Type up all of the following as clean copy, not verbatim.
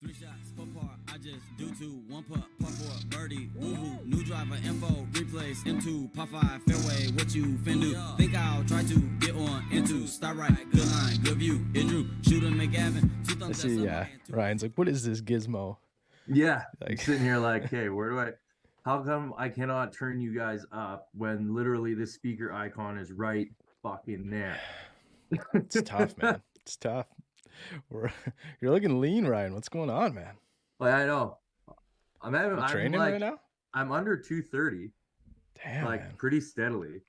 3 shots, 4 par, I just do 2, 1 putt, par 4, birdie, woohoo, new driver, info, replace, M2, par 5, fairway, what you fin do? Think I'll try to get on into, start right, good line, good view, it drew, shoot him McGavin, 2 thumbs up, Yeah, Ryan's like, what is this gizmo? Yeah, I'm Like, sitting here like, hey, how come I cannot turn you guys up when literally the speaker icon is right fucking there? it's tough, man. It's tough. You're looking lean, Ryan. What's going on, man? Like, I know. You training right now? I'm under 230, Damn, like man. pretty steadily.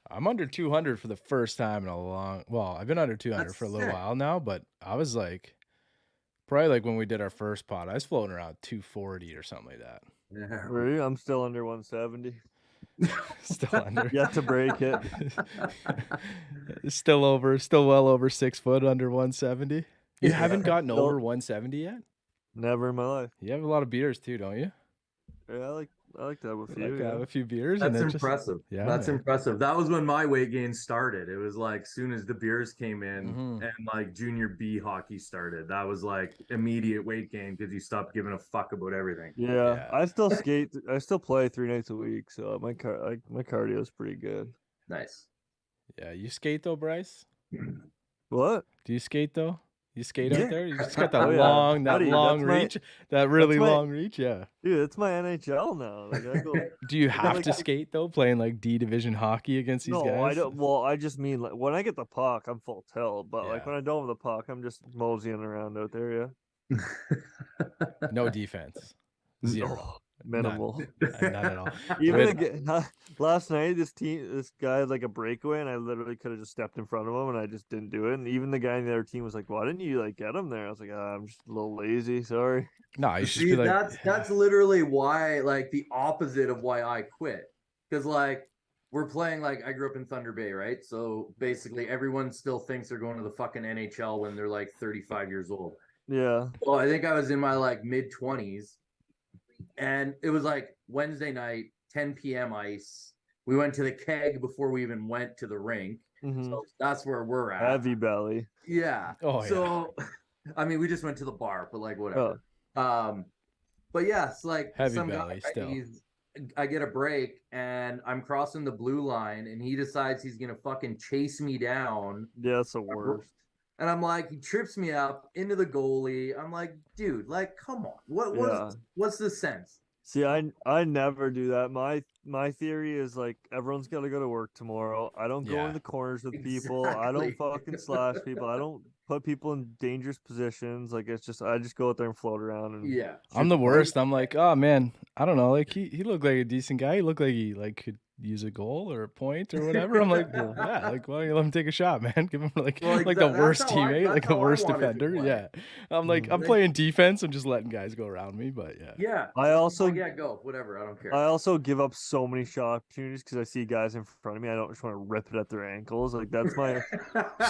I'm under 200 for the first time in a long. Well, I've been under 200 for a little while now, but I was like, probably like when we did our first pod, I was floating around 240 or something like that. Yeah. Were you? I'm still under 170. Still under. Yet to break it. Still well over 6 foot under 170. You haven't gotten over 170 yet? Never in my life. You have a lot of beers too, don't you? Yeah, I like to have a few. Like have a few beers. That's and impressive. Yeah, that's impressive. That was when my weight gain started. It was like soon as the beers came in and like junior B hockey started. That was like immediate weight gain because you stopped giving a fuck about everything. Yeah, I still skate. I still play 3 nights a week, so my cardio is pretty good. Nice. Yeah, you skate though, Bryce? What? Do you skate though? You skate out there? You just got that Buddy, long reach, that really long reach. Yeah, dude, it's my NHL now. Like, I go, do you have to skate though, playing like D division hockey against these guys? No, I don't. Well, I just mean like when I get the puck, I'm full tilt. But like when I don't have the puck, I'm just moseying around out there. Yeah. No defense. Zero. No, minimal. None at all. Even last night, this guy had like a breakaway, and I literally could have just stepped in front of him, and I just didn't do it. And even the guy in the other team was like, "Why didn't you like get him there?" I was like, "I'm just a little lazy. Sorry." No, you should be like, that's literally why, like the opposite of why I quit. Because like we're playing, like I grew up in Thunder Bay, right? So basically, everyone still thinks they're going to the fucking NHL when they're like 35 years old. Yeah. Well, I think I was in my like mid 20s. And it was like Wednesday night, 10 p.m. ice. We went to the keg before we even went to the rink. So that's where we're at. Heavy belly. Yeah. Oh, so, I mean, we just went to the bar, but like whatever. But yeah, it's like heavy some belly guy, still. I get a break and I'm crossing the blue line and he decides he's going to fucking chase me down. Yeah, that's the worst. And I'm like, he trips me up into the goalie. I'm like, dude, like, come on. What's the sense? See, I never do that. My theory is like everyone's got to go to work tomorrow. I don't go in the corners with people. I don't fucking slash people. I don't put people in dangerous positions. Like it's just I just go out there and float around. And I'm the worst. I'm like, oh man, I don't know. Like he looked like a decent guy. He looked like he like could use a goal or a point or whatever. I'm like, yeah, like why don't you let him take a shot, man? Give him like the worst teammate, like the worst defender. Yeah. I'm like, I'm playing defense. I'm just letting guys go around me, but yeah. I also go whatever. I don't care. I also give up so many shot opportunities because I see guys in front of me. I don't just want to rip it at their ankles. Like that's my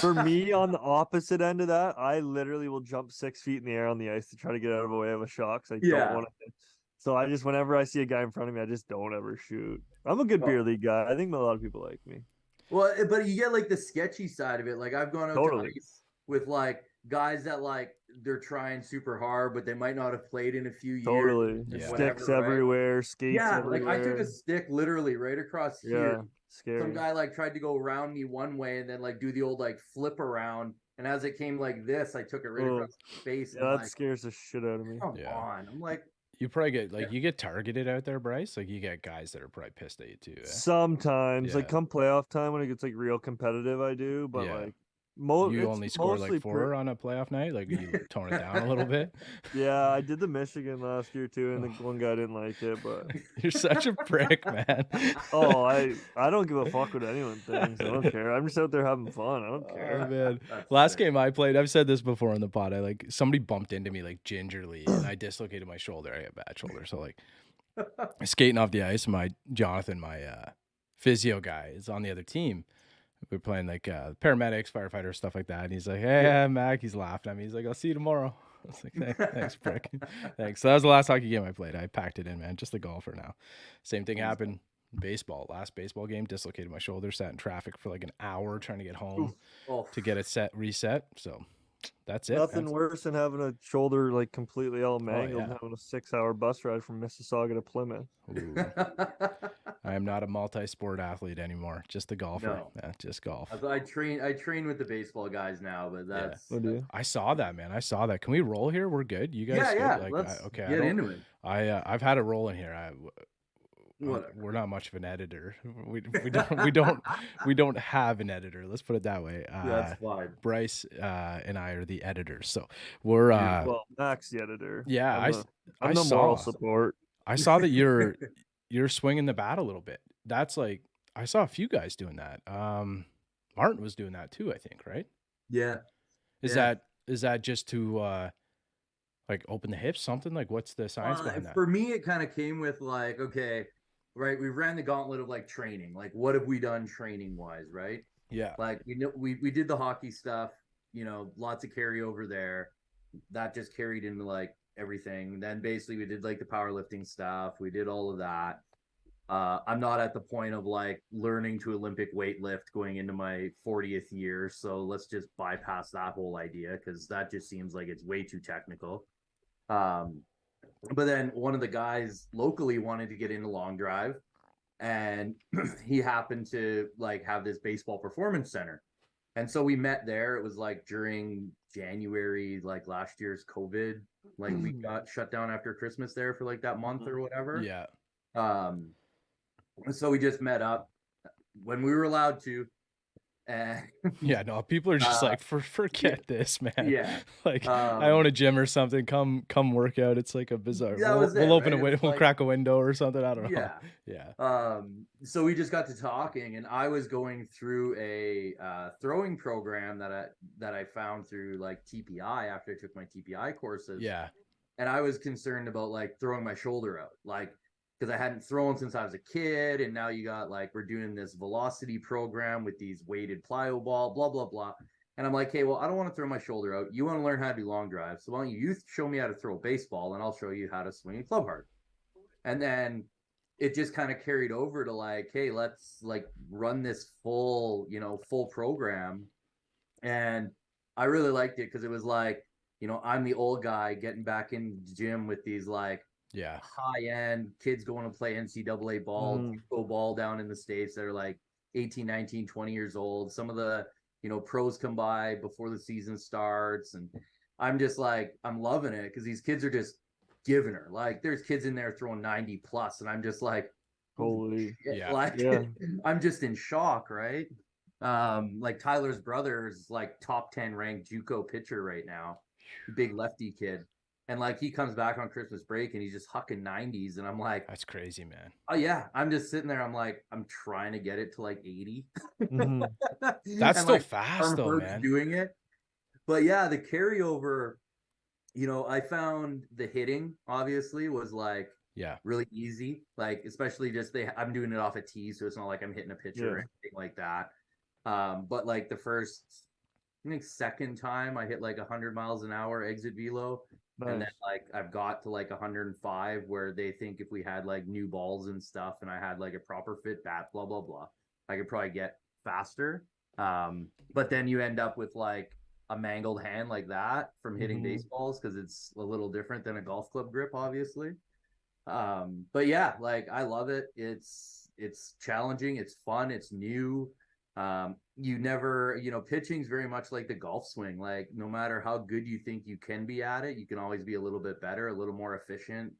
for me on the opposite end of that. I literally will jump 6 feet in the air on the ice to try to get out of the way of a shot because I don't want to. So I just, whenever I see a guy in front of me, I just don't ever shoot. I'm a good beer league guy. I think a lot of people like me. Well, but you get like the sketchy side of it. Like I've gone out to ice with like guys that like they're trying super hard, but they might not have played in a few years. Totally. Sticks everywhere, skates everywhere. Like I took a stick literally right across here. Scary. Some guy like tried to go around me one way and then like do the old like flip around. And as it came like this, I took it right across the face. Yeah, that scares the shit out of me. Come on. I'm like, you probably get you get targeted out there, Bryce. Like you get guys that are probably pissed at you too. Sometimes, like come playoff time when it gets like real competitive, I do. But like, you only score like 4 on a playoff night. Like you tone it down a little bit. Yeah, I did the Michigan last year too, and the one guy didn't like it. But you're such a prick, man. Oh, I don't give a fuck what anyone thinks. I don't care. I'm just out there having fun. I don't care. Oh, man. Last game I played, I've said this before on the pod. I like somebody bumped into me like gingerly, and I dislocated my shoulder. I have bad shoulder, so like skating off the ice. My Jonathan, my physio guy, is on the other team. We're playing like paramedics, firefighters, stuff like that. And he's like, hey, Mac. He's laughing at me. He's like, I'll see you tomorrow. I was like, thanks, prick. Thanks. So that was the last hockey game I played. I packed it in, man. Just a golfer now. Same thing happened. Baseball. Last baseball game, dislocated my shoulder. Sat in traffic for like an hour trying to get home to get it reset. So That's it. Nothing worse than having a shoulder like completely all mangled and yeah. having a 6-hour bus ride from Mississauga to Plymouth. Ooh. I am not a multi-sport athlete anymore. Just a golfer. No. Yeah, just golf. I train with the baseball guys now, but that's Oh, do you? I saw that, man. I saw that. Can we roll here? We're good. You guys good? yeah. Like, Let's okay. get into it. I've had a roll in here. Whatever. We're not much of an editor. We don't have an editor. Let's put it that way. That's fine. Bryce and I are the editors, so we're Well, Max the editor. yeah. I'm the saw moral support. I saw that you're swinging the bat a little bit. That's like I saw a few guys doing that. Martin was doing that too, I think, right? Yeah. Is that just to like open the hips, something? Like what's the science behind that? For me, it kind of came with like, okay, right, we ran the gauntlet of like training. Like, what have we done training wise, right? Yeah. Like we did the hockey stuff, lots of carryover there. That just carried into like everything. Then basically we did like the powerlifting stuff. We did all of that. I'm not at the point of like learning to Olympic weightlift going into my 40th year. So let's just bypass that whole idea because that just seems like it's way too technical. But then one of the guys locally wanted to get into long drive, and he happened to like have this baseball performance center. And so we met there. It was like during January, like last year's COVID, like we got shut down after Christmas there for like that month or whatever. Yeah. So we just met up when we were allowed to. Yeah, no, people are just like, forget this, man. Yeah. Like I own a gym or something. Come work out. It's like a bizarre. We'll open a window, we'll crack a window or something. I don't know. Yeah. So we just got to talking, and I was going through a throwing program that I found through like TPI after I took my TPI courses. Yeah. And I was concerned about like throwing my shoulder out, like because I hadn't thrown since I was a kid, and now you got like we're doing this velocity program with these weighted plyo ball, blah blah blah. And I'm like, hey, well, I don't want to throw my shoulder out. You want to learn how to do long drive, so why don't you show me how to throw a baseball, and I'll show you how to swing a club hard. And then it just kind of carried over to like, hey, let's like run this full program. And I really liked it because it was like, I'm the old guy getting back in the gym with these like high end kids going to play NCAA ball, go ball down in the States that are like 18, 19, 20 years old. Some of the, pros come by before the season starts. And I'm just like, I'm loving it because these kids are just giving her. Like there's kids in there throwing 90 plus. And I'm just like, holy shit. I'm just in shock. Right. Like Tyler's brother is like top 10 ranked JUCO pitcher right now. Big lefty kid. And like he comes back on Christmas break and he's just hucking 90s. And I'm like, that's crazy, man. Oh yeah. I'm just sitting there. I'm like, I'm trying to get it to like 80. That's still like, fast though, man. Doing it. But yeah, the carryover, I found the hitting obviously was like really easy. Like especially just I'm doing it off a tee, so it's not like I'm hitting a pitcher or anything like that. But like the first, I think second time I hit like 100 miles an hour exit velo. Nice. And then like I've got to like 105 where they think if we had like new balls and stuff and I had like a proper fit bat, blah, blah, blah, I could probably get faster. But then you end up with like a mangled hand like that from hitting baseballs because it's a little different than a golf club grip, obviously. But yeah, like I love it. It's challenging. It's fun. It's new. You never, pitching's very much like the golf swing. Like no matter how good you think you can be at it, you can always be a little bit better, a little more efficient,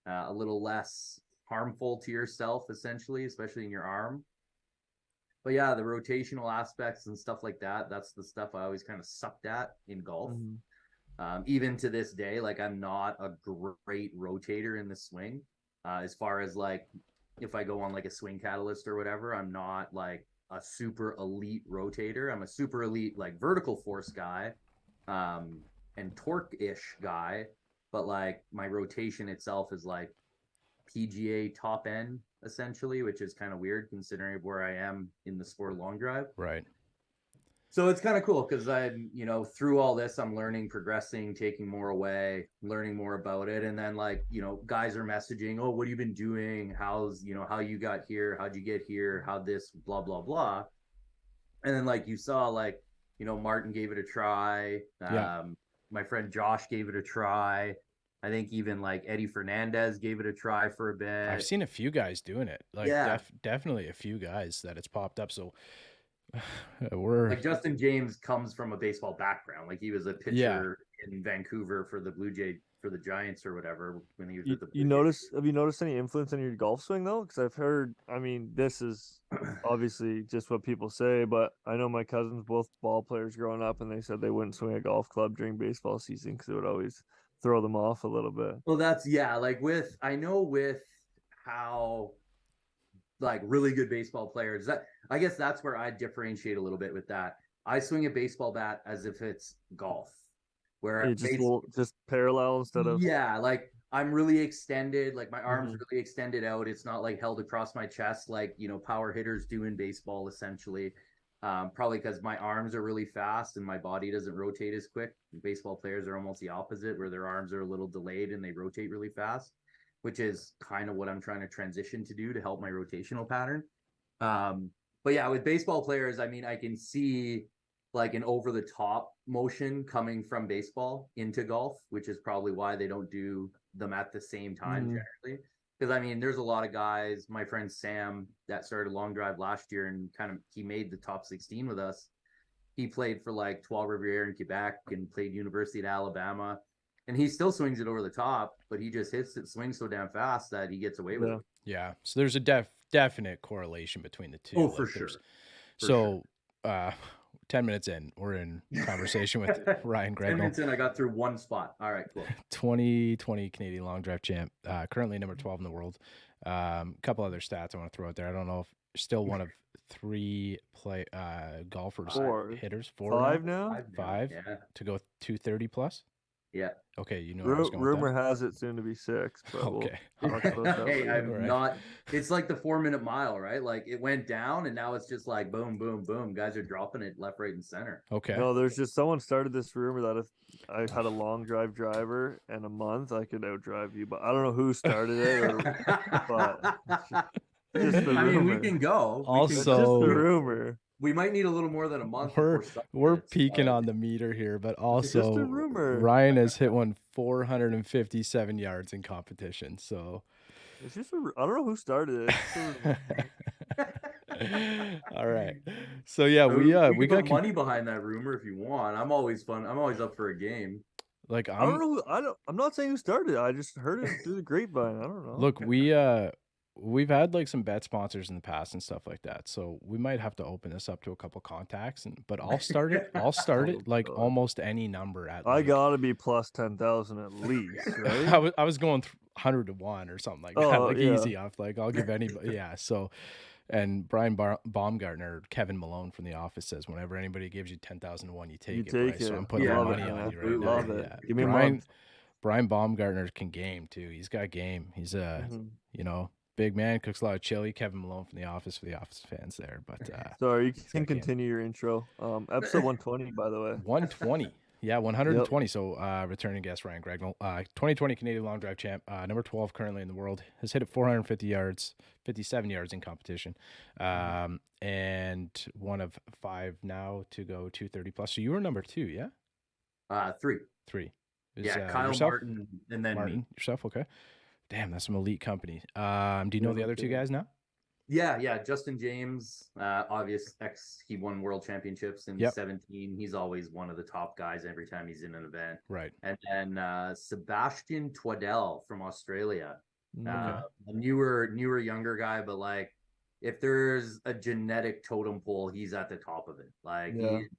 a little less harmful to yourself, essentially, especially in your arm. But yeah, the rotational aspects and stuff like that, that's the stuff I always kind of sucked at in golf. Even to this day, like I'm not a great rotator in the swing. As far as like, if I go on like a swing catalyst or whatever, I'm not like a super elite rotator. I'm a super elite like vertical force guy and torque-ish guy, but like my rotation itself is like PGA top end essentially, which is kind of weird considering where I am in the sport of long drive. Right. So it's kind of cool because I'm, through all this, I'm learning, progressing, taking more away, learning more about it. And then like, guys are messaging, oh, what have you been doing? How's, how you got here? How'd you get here? How this, blah, blah, blah. And then like you saw like You know, Martin gave it a try. Yeah. My friend Josh gave it a try. I think even like Eddie Fernandez gave it a try for a I've bit. seen a few guys doing it. Like Yeah. definitely a few guys that it's popped up. So we're Like Justin James comes from a baseball background. Like he was a yeah. pitcher in Vancouver for the Giants or whatever when he was You, with the you Blue Jays. notice? Have you noticed any influence on your golf swing though? Because I've heard. I mean, this is obviously just what people say, but I know my cousins, both ball players growing up, and they said they wouldn't swing a golf club during baseball season because it would always throw them off a little bit. Well, that's yeah. Like I know with how like really good baseball players. That I guess that's where I differentiate a little bit with that. I swing a baseball bat as if it's golf, where Just parallel instead of. yeah, like I'm really extended, like my arms Mhm. really extended out. It's not like held across my chest like power hitters do in baseball essentially. Probably because my arms are really fast and my body doesn't rotate as quick. Baseball players are almost the opposite, where their arms are a little delayed and they rotate really fast, which is kind of what I'm trying to transition to do to help my rotational pattern. But yeah, with baseball players, I mean, I can see like an over the top motion coming from baseball into golf, which is probably why they don't do them at the same time generally. Because I mean, there's a lot of guys, my friend Sam, that started Long Drive last year and kind of he made the top 16 with us. He played for like 12 Riviere in Quebec and played University of Alabama. And he still swings it over the top, but he just hits it, swings so damn fast that he gets away with it. Yeah. So there's a definite correlation between the two. Oh, for Like sure. So 10 minutes in, we're in conversation with Ryan 10 Gregnol, minutes in, I got through one spot. All right, cool. 2020 Canadian long drive champ, currently number 12 in the world. Couple other stats I want to throw out there. I don't know if still one of three golfers, hitters, Five now? Five Yeah. to go 230 plus. Yeah. Okay, you know where I was going with Rumor that? has it soon to be 6, but Okay. we'll talk about that Hey, later. I'm Right. not. It's like the 4-minute mile, right? Like it went down, and now it's just like boom, boom, boom. Guys are dropping it left, right, and center. Okay. No, there's just someone started this rumor that if I had a long drive driver in a month, I could outdrive you. But I don't know who started it, but just the I mean, we rumor. can go. Also- It's just the rumor. We might need a little more than a month. We're before we're starts, peaking but- on the meter here, but It's just a also rumor. Ryan has hit one 457 yards in competition. So It's just I don't know who started it. It's just a rumor. all right. So yeah, we can got put money behind that rumor if you want. I'm always fun. I'm always up for a game. like I don't know. I'm not saying who started it. I just heard it through the grapevine. I don't know. Look, we've had like some bet sponsors in the past and stuff like that. So we might have to open this up to a couple contacts but I'll start it. I'll start it like God. almost any number at I like, gotta be plus 10,000 at least, right? I was going 100 to 1 or something like that. Oh, Like yeah. easy off. Like I'll give anybody yeah. So and Brian Baumgartner, Kevin Malone from The Office says, whenever anybody gives you 10,000 to 1, you take it. Bryce. So I'm putting Yeah, my love money it, on man. you right now. Love it. Yeah. Give me a month. Brian Baumgartner can game too. He's got game. He's you know, big man, cooks a lot of chili. Kevin Malone from The Office for The Office fans there. But Sorry, you can got game. continue your intro. Episode 120, by the way. 120. Yeah, 120. So returning guest Ryan Gregnol, 2020 Canadian long drive champ, number 12 currently in the world, has hit it 450 yards, 57 yards in competition, and one of 5 now to go 230 plus. So you were number 2, yeah? 3. 3. Yeah, Kyle yourself? Martin, and then Martin, me. yourself, okay. Damn, that's some elite company. Do you know the other 2 guys now? Yeah. Justin James, he won world championships in 17. He's always one of the top guys every time he's in an event. Right. And then Sebastian Twaddell from Australia, Okay. a newer, younger guy, but like if there's a genetic totem pole, he's at the top of it. Like he's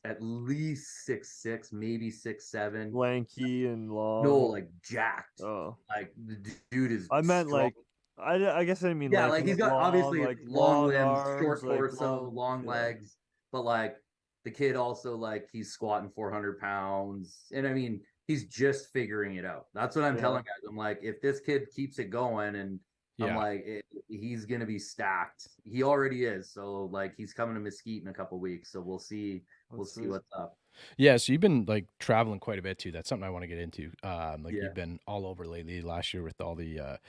at least 6'6", maybe 6'7". Lanky and long. No, like jacked. Oh, Like the dude is. I meant strong. like I guess I didn't mean like he's got long, obviously like long limbs, arms, short like torso, long legs, but like the kid also like he's squatting 400 pounds, and I mean he's just figuring it out. That's what I'm telling guys. I'm like, if this kid keeps it going, and I'm like, he's gonna be stacked. He already is. So like he's coming to Mesquite in a couple weeks, so we'll see. We'll see what's up. Yeah, so you've been like traveling quite a bit too. That's something I want to get into. You've been all over lately last year with all the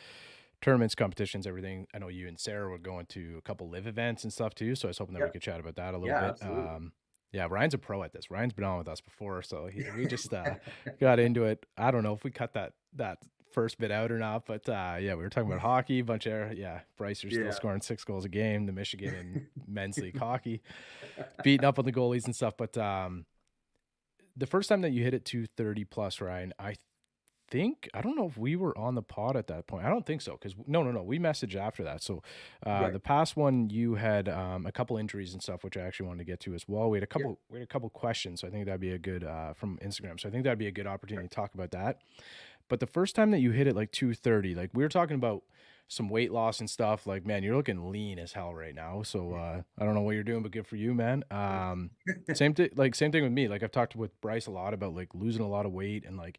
tournaments, competitions, everything. I know you and Sarah were going to a couple live events and stuff too. So I was hoping that we Yep. could chat about that a little Yeah, bit. absolutely. Yeah, Ryan's a pro at this. Ryan's been on with us before, so we just got into it. I don't know if we cut that first bit out or not, but yeah, we were talking about hockey, bunch of Bryce are still Yeah. scoring 6 goals a game, the Michigan and men's league hockey, beating up on the goalies and stuff. But the first time that you hit it 230 plus, Ryan, I don't know if we were on the pod at that point. I don't think so, because no, we messaged after that. So Right. the past one you had a couple injuries and stuff, which I actually wanted to get to as well. We had a Yeah. couple questions. So I think that'd be a good from Instagram. So I think that'd be a good opportunity to talk about that. But the first time that you hit it like 230, like we were talking about some weight loss and stuff, like, man, you're looking lean as hell right now. So I don't know what you're doing, but good for you, man. Same thing with me. Like I've talked with Bryce a lot about like losing a lot of weight, and like,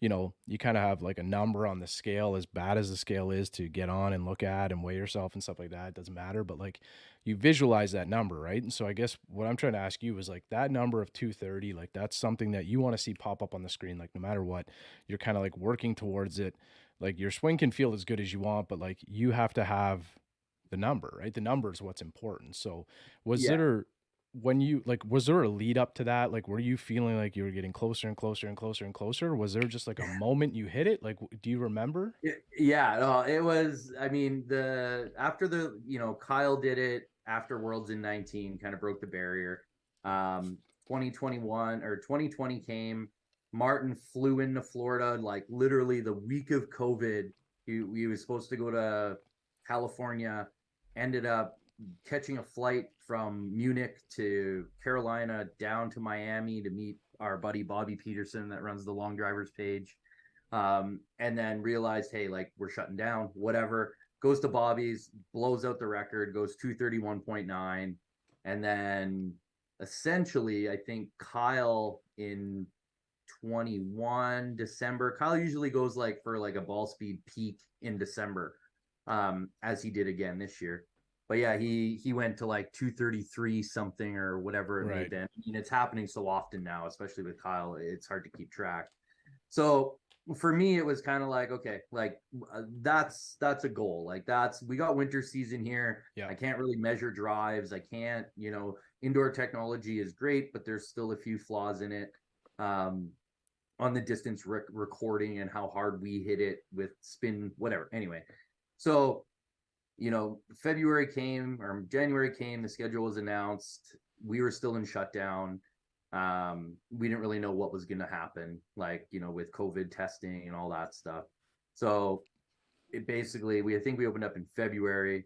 you kind of have like a number on the scale, as bad as the scale is to get on and look at and weigh yourself and stuff like that. It doesn't matter, but like you visualize that number, right? And so I guess what I'm trying to ask you is like that number of 230, like that's something that you want to see pop up on the screen, like no matter what, you're kind of like working towards it. Like your swing can feel as good as you want, but like you have to have the number, right? The number is what's important. So was Yeah. there was there a lead up to that? Like, were you feeling like you were getting closer and closer and closer and closer? Or was there just like a moment you hit it? Like, do you remember? Yeah, no, it was, I mean, after Kyle did it after Worlds in 19, kind of broke the barrier. 2021 or 2020 came. Martin flew into Florida like literally the week of COVID. He was supposed to go to California, ended up catching a flight from Munich to Carolina down to Miami to meet our buddy Bobby Peterson that runs the Long Drivers page. And then realized, hey, like we're shutting down, whatever. Goes to Bobby's, blows out the record, goes 231.9. And then essentially, I think Kyle in 21 December, Kyle usually goes like for like a ball speed peak in December, as he did again this year. But yeah, he went to like 233 something or whatever it may have Right. been. I mean, it's happening so often now, especially with Kyle, it's hard to keep track. So for me, it was kind of like, okay, like that's a goal. Like we got winter season here. Yeah. I can't really measure drives. I can't, indoor technology is great, but there's still a few flaws in it. On the distance recording and how hard we hit it with spin, whatever. Anyway, so February came or January came, the schedule was announced. We were still in shutdown. We didn't really know what was going to happen, like, with COVID testing and all that stuff. So it basically, I think we opened up in February.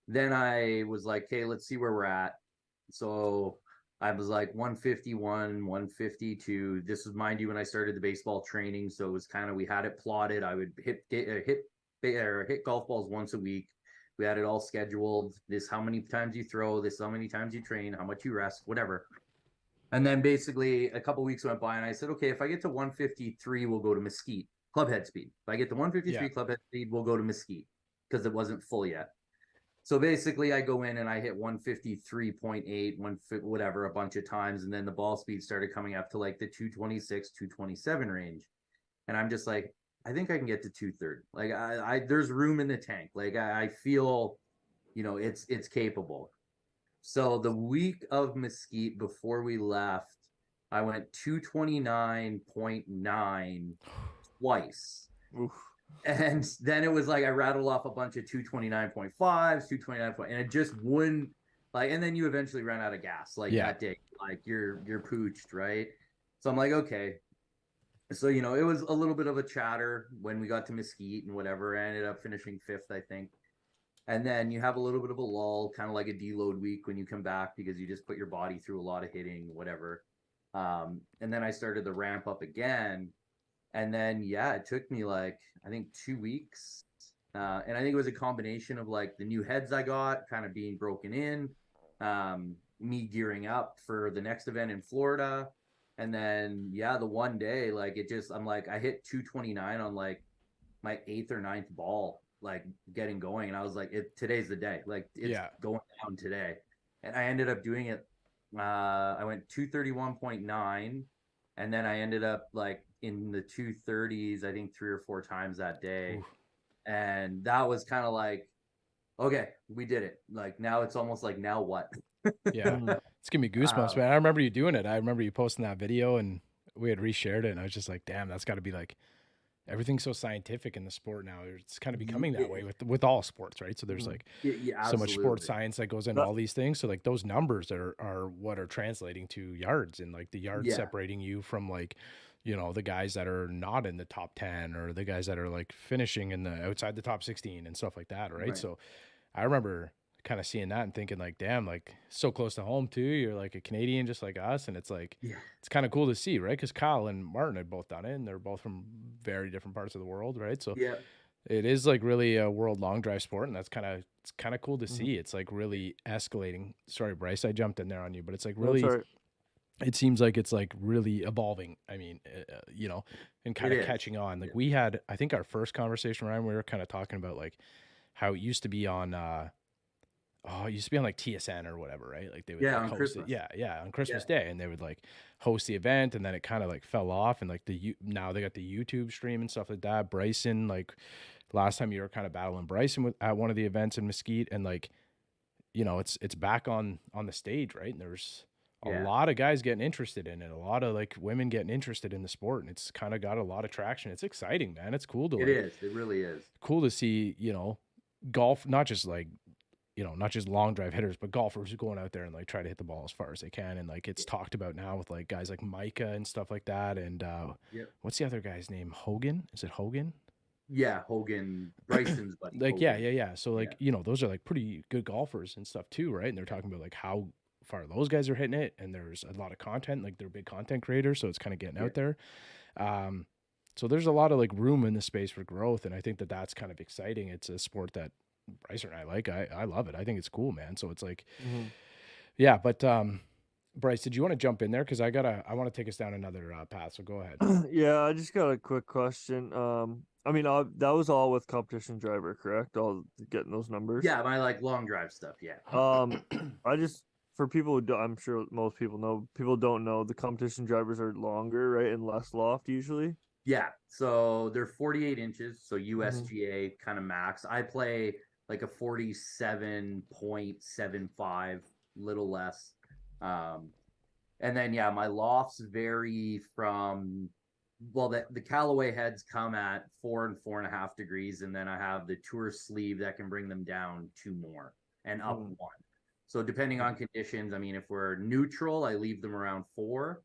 Then I was like, hey, let's see where we're at. So I was like 151, 152. This was, mind you, when I started the baseball training. So it was kind of, we had it plotted. I would hit golf balls once a week. We had it all scheduled. This how many times you throw, this how many times you train, how much you rest, whatever. And then basically a couple weeks went by and I said, okay, if I get to 153, we'll go to Mesquite, clubhead speed. If I get to 153 clubhead speed, we'll go to Mesquite because it wasn't full yet. So basically I go in and I hit 153.8, whatever, a bunch of times. And then the ball speed started coming up to like the 226, 227 range. And I'm just like, I think I can get to 230. Like I there's room in the tank. Like I feel, it's capable. So the week of Mesquite before we left, I went 229.9 twice. Oof. And then it was like I rattled off a bunch of 229.5s, 229, and it just wouldn't, like, and then you eventually ran out of gas like that day. Like you're pooched, right? So I'm like, okay. So, it was a little bit of a chatter when we got to Mesquite and whatever. I ended up finishing fifth, I think. And then you have a little bit of a lull, kind of like a deload week when you come back because you just put your body through a lot of hitting, whatever. And then I started the ramp up again. And then, yeah, it took me like, I think 2 weeks. And I think it was a combination of like the new heads I got kind of being broken in, me gearing up for the next event in Florida. And then, yeah, the one day, like I'm like, I hit 229 on like my 8th or 9th ball, like getting going. And I was like, today's the day. Like it's going down today. And I ended up doing it. I went 231.9. and then I ended up like in the 230s, I think 3 or 4 times that day. Oof. And that was kind of like, okay, we did it. Like now it's almost like, now what? Yeah. It's giving me goosebumps, man. I remember you doing it. I remember you posting that video and we had reshared it and I was just like, damn, that's gotta be like everything's so scientific in the sport now. It's kind of becoming that way with all sports, right? So there's like Yeah, so much sports absolutely. science that goes into all these things. So like those numbers are what are translating to yards, and like the yards Yeah. separating you from like, you know, the guys that are not in the top 10 or the guys that are like finishing in the outside the top 16 and stuff like that, right? Right. So I remember kind of seeing that and thinking like, damn, like so close to home too. You're like a Canadian just like us, and it's like Yeah. it's kind of cool to see, right? Because Kyle and Martin had both done it, and they're both from very different parts of the world, right? So Yeah. it is like really a world long drive sport, and that's it's kind of cool to see. It's like really escalating. Sorry, Bryce, I jumped in there on you, but it's like really. That's right. It seems like it's like really evolving. I mean, you know, and kind of is. catching on. Like we had, I think our first conversation, Ryan, we were kind of talking about like how it used to be on. It used to be on like TSN or whatever, right? Like they would Yeah, like on host Christmas. it. Yeah, on Christmas Day, and they would like host the event, and then it kind of like fell off, and like now they got the YouTube stream and stuff like that. Bryson, like last time you were kind of battling Bryson at one of the events in Mesquite, and like, you know, it's back on the stage, right? And there's a Yeah. lot of guys getting interested in it, a lot of like women getting interested in the sport, and it's kind of got a lot of traction. It's exciting, man. It's cool to It is. It really is. cool to see, you know, golf, not just like, you know, not just long drive hitters, but golfers who going out there and like try to hit the ball as far as they can. And like it's talked about now with like guys like Micah and stuff like that. And what's the other guy's name? Hogan? Is it Hogan? Yeah, Hogan, Bryson's buddy. Like, Hogan. yeah. So like, you know, those are like pretty good golfers and stuff too, right? And they're talking about like how far those guys are hitting it. And there's a lot of content, like they're big content creators. So it's kind of getting out there. So there's a lot of like room in the space for growth. And I think that that's kind of exciting. It's a sport that Bryce and I like. I love it. I think it's cool, man. So it's like, yeah, but Bryce, did you want to jump in there? Because I want to take us down another path. So go ahead. Yeah, I just got a quick question. I mean, that was all with competition driver, correct? All getting those numbers. Yeah, my like long drive stuff. Yeah. I just for people who I'm sure most people know, people don't know the competition drivers are longer, right, and less loft usually. Yeah. So they're 48 inches. So USGA kind of max. I play like a 47.75, little less. And then yeah, my lofts vary from the Callaway heads come at 4 and 4.5 degrees, and then I have the tour sleeve that can bring them down 2 more and up 1. So depending on conditions, I mean, if we're neutral, I leave them around 4.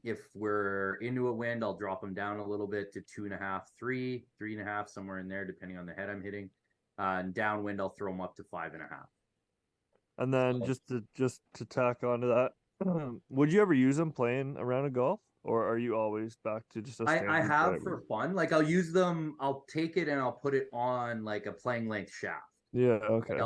If we're into a wind, I'll drop them down a little bit to 2.5, 3, 3.5, somewhere in there, depending on the head I'm hitting. And downwind, I'll throw them up to 5.5. And then just to tack onto that, would you ever use them playing around a golf, or are you always back to just a standard I have driver? for fun. Like I'll use them. I'll take it and I'll put it on like a playing length shaft. Yeah. Okay. Like,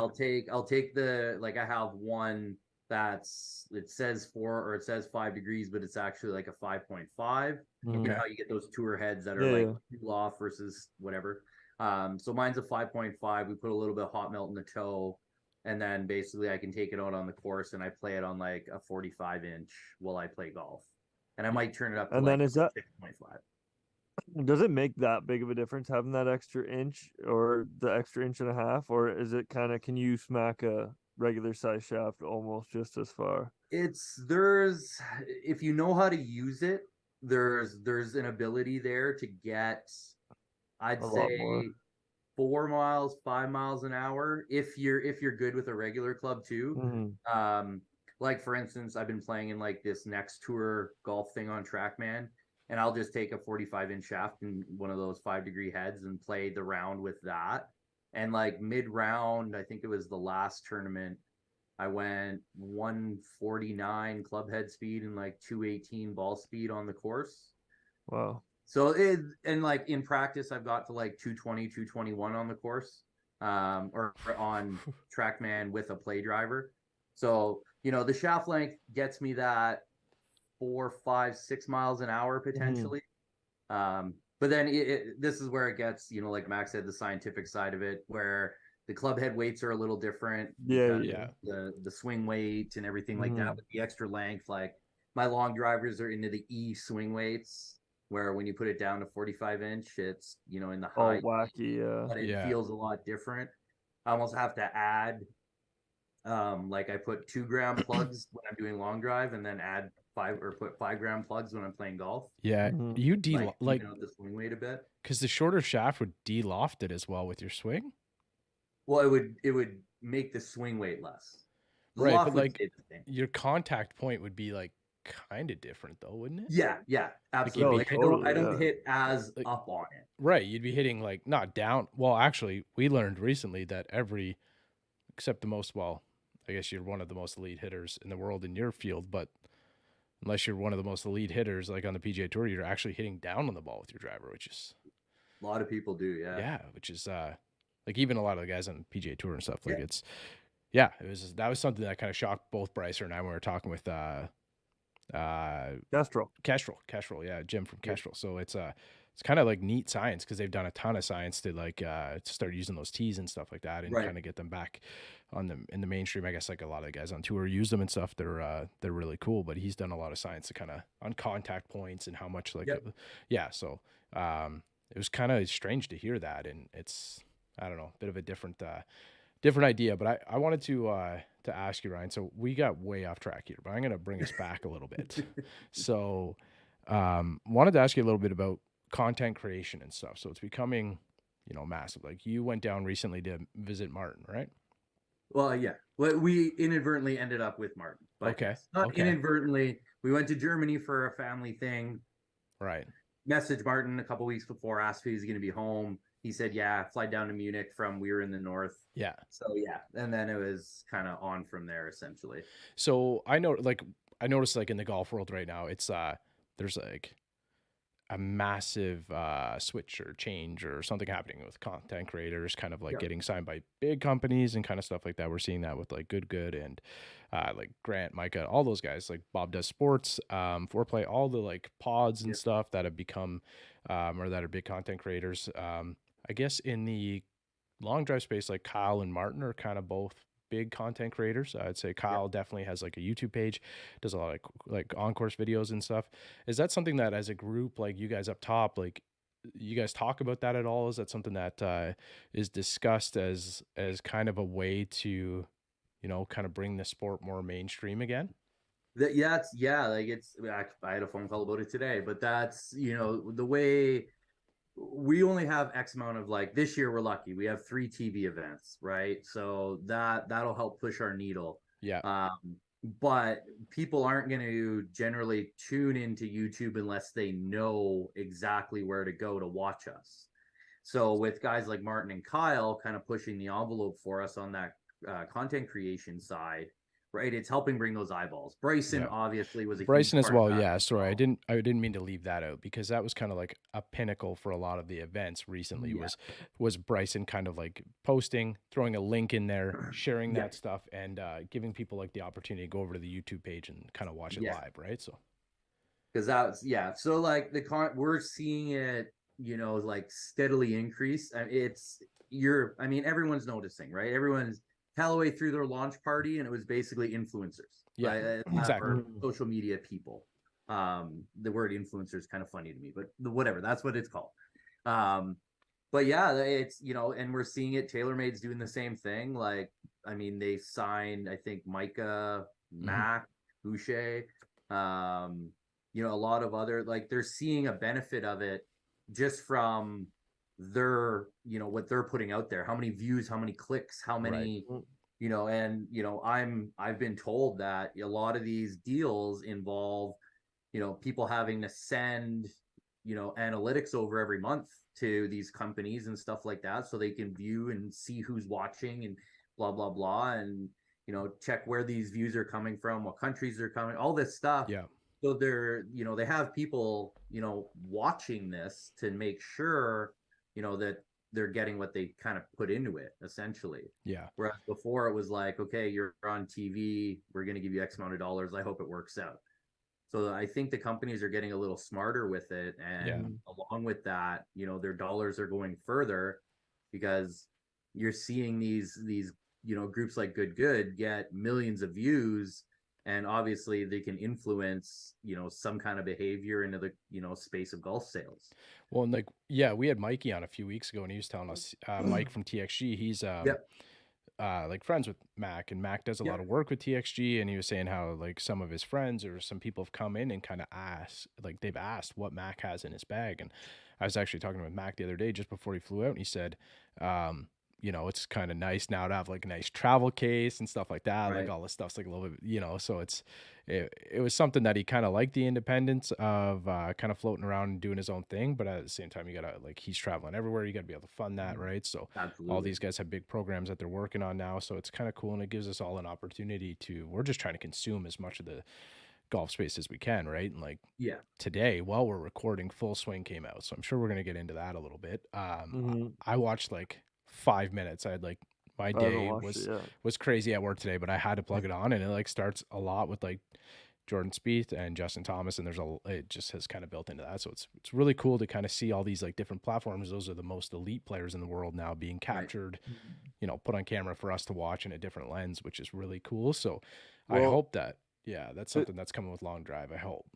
I'll take the like I have one it says 4 or it says 5 degrees, but it's actually like a 5.5. You know how you get those tour heads that are like off versus whatever. So mine's a 5.5. We put a little bit of hot melt in the toe, and then basically I can take it out on the course and I play it on like a 45-inch while I play golf. And I might turn it up to and like then is that 6.5. does it make that big of a difference having that extra inch or the extra inch and a half, or is it kind of can you smack a regular size shaft almost just as far? There's if you know how to use it, there's an ability there to get, I'd say 4 miles, 5 miles an hour if you're good with a regular club too. Like for instance, I've been playing in like this next tour golf thing on TrackMan, and I'll just take a 45-inch shaft and one of those 5-degree heads and play the round with that. And like mid-round, I think it was the last tournament, I went 149 club head speed and like 218 ball speed on the course. Wow. So and like in practice, I've got to like 220, 221 on the course, or on TrackMan with a play driver. So, you know, the shaft length gets me that 4, 5, 6 miles an hour potentially. But then this is where it gets, you know, like Max said, the scientific side of it, where the club head weights are a little different. Yeah. The swing weight and everything like that with the extra length. Like my long drivers are into the E swing weights, where when you put it down to 45-inch, it's, you know, in the Oh, high, wacky. Yeah. but it Yeah. feels a lot different. I almost have to add, like I put 2-gram plugs when I'm doing long drive, and then add put 5-gram plugs when I'm playing golf. Yeah, Mhm. you Like even out the swing weight a bit. because the shorter shaft would de-loft it as well with your swing. Well, it would make the swing weight less. The Right, loft but would like stay the same. your contact point would be like kind of different though, wouldn't it? Yeah, absolutely. be Like, totally, I don't yeah. hit as Like- up on it. Right, you'd be hitting like not down. Well, actually, we learned recently that except the most, well, I guess you're one of the most elite hitters in the world in your field, but unless you're one of the most elite hitters like on the PGA Tour, you're actually hitting down on the ball with your driver, which is A lot of people do, yeah. which is like even a lot of the guys on the PGA Tour and stuff. Like Yeah. that was something that kind of shocked both Brycer and I when we were talking with Kestrel. Kestrel, yeah, Jim from Yeah. Kestrel. So it's kind of like neat science because they've done a ton of science to like to start using those tees and stuff like that and Right. kind of get them back on them in the mainstream. I guess like a lot of the guys on tour use them and stuff. They're really cool, but he's done a lot of science to kind of on contact points and how much like Yep. so it was kind of strange to hear that, and it's I don't know, a bit of a different idea, but I wanted to ask you, Ryan. So we got way off track here, but I'm gonna bring us back a little bit. So wanted to ask you a little bit about content creation and stuff. So it's becoming, you know, massive. Like you went down recently to visit Martin, right? Well, yeah. Well, we inadvertently ended up with Martin. But Okay, yes. Not okay. inadvertently. We went to Germany for a family thing. Right. Messaged Martin a couple weeks before, asked if he was going to be home. He said, yeah, fly down to Munich from, we were in the north. Yeah. So, yeah. And then it was kind of on from there, essentially. So I noticed like in the golf world right now, it's there's like a massive switch or change or something happening with content creators kind of like Yeah. getting signed by big companies and kind of stuff like that. We're seeing that with like Good and like Grant, Micah, all those guys, like Bob Does Sports, Foreplay, all the like pods and Yeah. stuff that have become or that are big content creators. I guess in the long drive space, like Kyle and Martin are kind of both big content creators. I'd say Kyle definitely has like a YouTube page, does a lot of like on-course videos and stuff. Is that something that as a group, like you guys up top, like you guys talk about that at all? Is that something that is discussed as kind of a way to, you know, kind of bring the sport more mainstream again? Like I had a phone call about it today, but that's, you know, the way we only have X amount of, like, this year we're lucky. We have 3 TV events, right? So that'll help push our needle. Yeah. But people aren't going to generally tune into YouTube unless they know exactly where to go to watch us. So with guys like Martin and Kyle kind of pushing the envelope for us on that content creation side, right? It's helping bring those eyeballs. Bryson obviously was a Bryson huge as part of well. that Yeah. as Sorry. well. I didn't mean to leave that out because that was kind of like a pinnacle for a lot of the events recently Yeah. was Bryson kind of like posting, throwing a link in there, sharing Yeah. that stuff and giving people like the opportunity to go over to the YouTube page and kind of watch it Yeah. live. Right. So, Because that's, yeah. So like we're seeing it, you know, like steadily increase. I mean, everyone's noticing, right? Everyone's Callaway threw their launch party and it was basically influencers. Yeah, right? exactly. Or social media people. The word influencer is kind of funny to me, but whatever, that's what it's called. But yeah, it's, you know, and we're seeing it. TaylorMade's doing the same thing. Like, I mean, they signed, I think, Micah, Mac, Boucher, you know, a lot of other, like, they're seeing a benefit of it just from their, you know, what they're putting out there, how many views, how many clicks, how many, you know, and, you know, I've been told that a lot of these deals involve, you know, people having to send, you know, analytics over every month to these companies and stuff like that, so they can view and see who's watching and blah, blah, blah. And, you know, check where these views are coming from, what countries they're coming, all this stuff. Yeah. So they're, you know, they have people, you know, watching this to make sure, you know, that they're getting what they kind of put into it, essentially. Yeah. Whereas before it was like, okay, you're on TV, we're going to give you X amount of dollars. I hope it works out. So I think the companies are getting a little smarter with it. And along with that, you know, their dollars are going further because you're seeing these, you know, groups like Good get millions of views and obviously they can influence, some kind of behavior into the, space of golf sales. Well, and like, yeah, we had Mikey on a few weeks ago, and he was telling us, Mike from TXG, he's Yep. like friends with Mac, and Mac does a lot Yep. of work with TXG, and he was saying how like some of his friends or some people have come in and kind of asked, like they've asked what Mac has in his bag. And I was actually talking with Mac the other day just before he flew out, and he said, it's kind of nice now to have like a nice travel case and stuff like that. Like Right. all this stuff's like a little bit, so it was something that he kind of liked, the independence of kind of floating around and doing his own thing. But at the same time, you gotta, like, he's traveling everywhere. You gotta be able to fund that, right? So all Absolutely. these guys have big programs that they're working on now. So it's kind of cool, and it gives us all an opportunity we're just trying to consume as much of the golf space as we can, right? And like Yeah. today, while we're recording, Full Swing came out. So I'm sure we're gonna get into that a little bit. Mhm. I watched like 5 minutes. I had like my I haven't day watched it yet. was crazy at work today, but I had to plug it on, and it like starts a lot with like Jordan Spieth and Justin Thomas, and it just has kind of built into that. So it's really cool to kind of see all these like different platforms. Those are the most elite players in the world now being captured, put on camera for us to watch in a different lens, which is really cool. So I Well, hope that, that's something that's coming with Long Drive. I hope.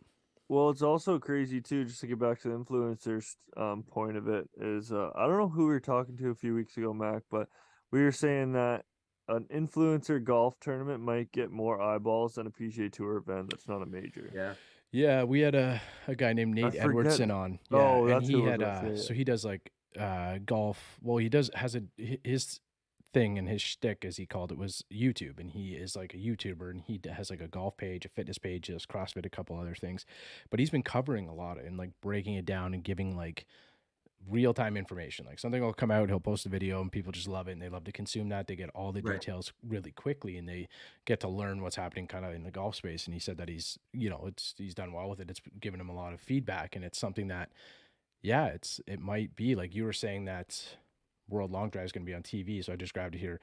Well, it's also crazy too, just to get back to the influencers point of it, is I don't know who we were talking to a few weeks ago, Mac, but we were saying that an influencer golf tournament might get more eyeballs than a PGA Tour event that's not a major. Yeah. Yeah, we had a guy named I Nate forget. Edwardson on. Yeah, Oh, and that's he who it had was. Yeah, so he does like golf. Well, he has his thing, and his shtick, as he called it, was YouTube, and he is like a YouTuber, and he has like a golf page, a fitness page, does CrossFit, a couple other things, but he's been covering a lot and like breaking it down and giving like real-time information. Like something will come out, he'll post a video, and people just love it, and they love to consume that. They get all the Right. details really quickly, and they get to learn what's happening kind of in the golf space. And he said that he's done well with it. It's given him a lot of feedback, and it's something that, yeah, it might be like you were saying that World Long Drive is going to be on TV. So I just grabbed it here.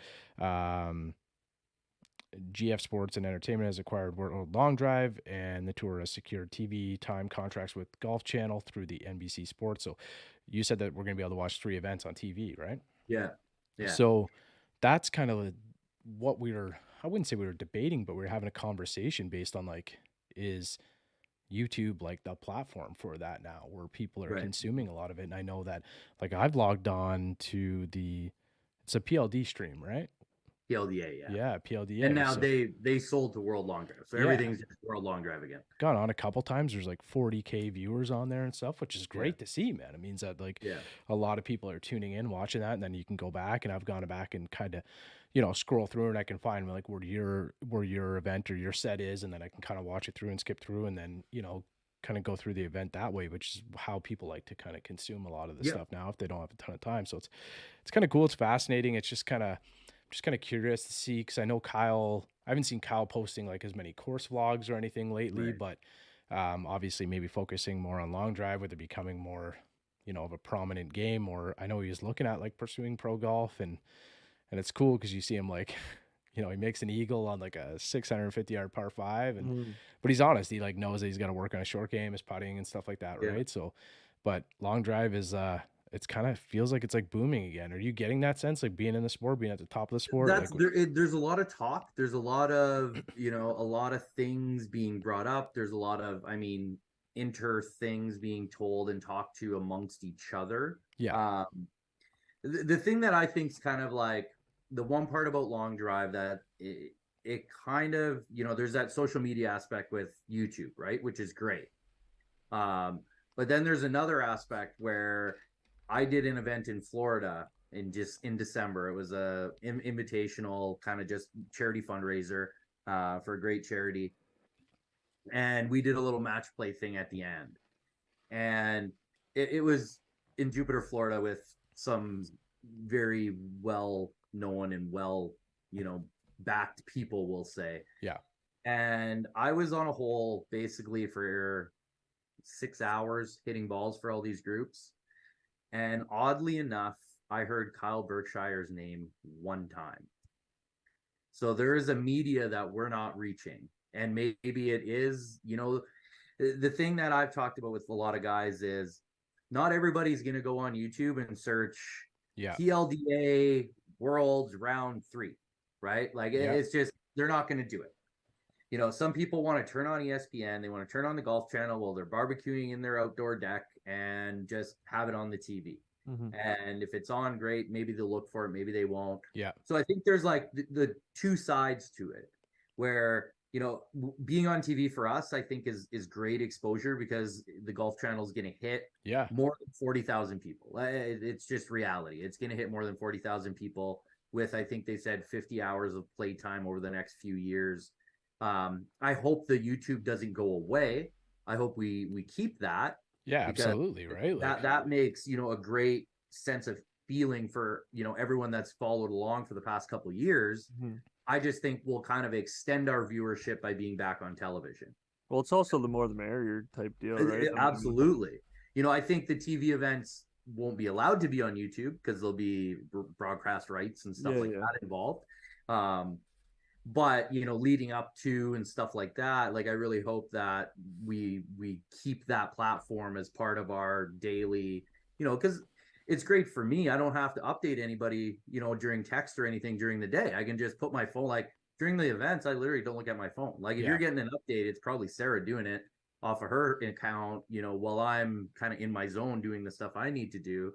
GF Sports and Entertainment has acquired World Long Drive, and the tour has secured TV time contracts with Golf Channel through the NBC Sports. So you said that we're going to be able to watch 3 events on TV, right? Yeah. Yeah. So that's kind of what I wouldn't say we were debating, but we were having a conversation based on like, is YouTube like the platform for that now, where people are Right. consuming a lot of it? And I know that like I've logged on to it's a PLD stream, right? PLDA, yeah. Yeah, PLDA. And now so they sold to World Long Drive, so Yeah. everything's just World Long Drive again. gone on a couple times. There's like 40K viewers on there and stuff, which is great to see, man. It means that like Yeah. a lot of people are tuning in, watching that, and then you can go back. And I've gone back and kind of, scroll through, and I can find like where your event or your set is, and then I can kind of watch it through and skip through, and then kind of go through the event that way, which is how people like to kind of consume a lot of the Yep. stuff now if they don't have a ton of time. So it's kind of cool. It's fascinating. It's just kind of curious to see, because I know I haven't seen Kyle posting like as many course vlogs or anything lately, Right. but obviously maybe focusing more on Long Drive, with it becoming more of a prominent game. Or I know he was looking at like pursuing pro golf, and it's cool because you see him like he makes an eagle on like a 650-yard par 5, and but he's honest, he like knows that he's got to work on a short game, his putting and stuff like that, Yeah. right? So but Long Drive is it's kind of feels like it's like booming again. Are you getting that sense, like being in the sport, being at the top of the sport? That's like, there's a lot of talk. There's a lot of a lot of things being brought up. There's a lot of inter things being told and talked to amongst each other. Yeah. The thing that I think is kind of like the one part about Long Drive that it kind of there's that social media aspect with YouTube, right, which is great. But then there's another aspect where I did an event in Florida in December. It was a invitational kind of just charity fundraiser for a great charity, and we did a little match play thing at the end, and it was in Jupiter, Florida, with some very well known and well backed people, we'll say. Yeah. And I was on a hole basically for 6 hours hitting balls for all these groups. And oddly enough, I heard Kyle Berkshire's name one time. So there is a media that we're not reaching. And maybe it is, the thing that I've talked about with a lot of guys is not everybody's going to go on YouTube and search PLDA Worlds Round 3, right? Like it's just, they're not going to do it. you know, some people want to turn on ESPN, they want to turn on the golf channel while they're barbecuing in their outdoor deck and just have it on the TV. And if it's on, great, maybe they'll look for it, maybe they won't. Yeah. So I think there's like the two sides to it, where, you know, being on TV for us, I think is great exposure, because the golf channel is going to hit more than 40,000 people. It's just reality. It's going to hit more than 40,000 people with, I think they said 50 hours of play time over the next few years. I hope the YouTube doesn't go away. I hope we keep that. Yeah, absolutely. Right. That makes, you know, a great sense of feeling for, you know, everyone that's followed along for the past couple of years. I just think we'll kind of extend our viewership by being back on television. Well, it's also the more the merrier type deal, right? Absolutely. You know, I think the TV events won't be allowed to be on YouTube because there'll be broadcast rights and stuff that involved. But, you know, leading up to and stuff like that, like, I really hope that we keep that platform as part of our daily, you know, because it's great for me. I don't have to update anybody, you know, during text or anything during the day. I can just put my phone, like during the events, I literally don't look at my phone. Like, if you're getting an update, it's probably Sarah doing it off of her account, you know, while I'm kind of in my zone doing the stuff I need to do,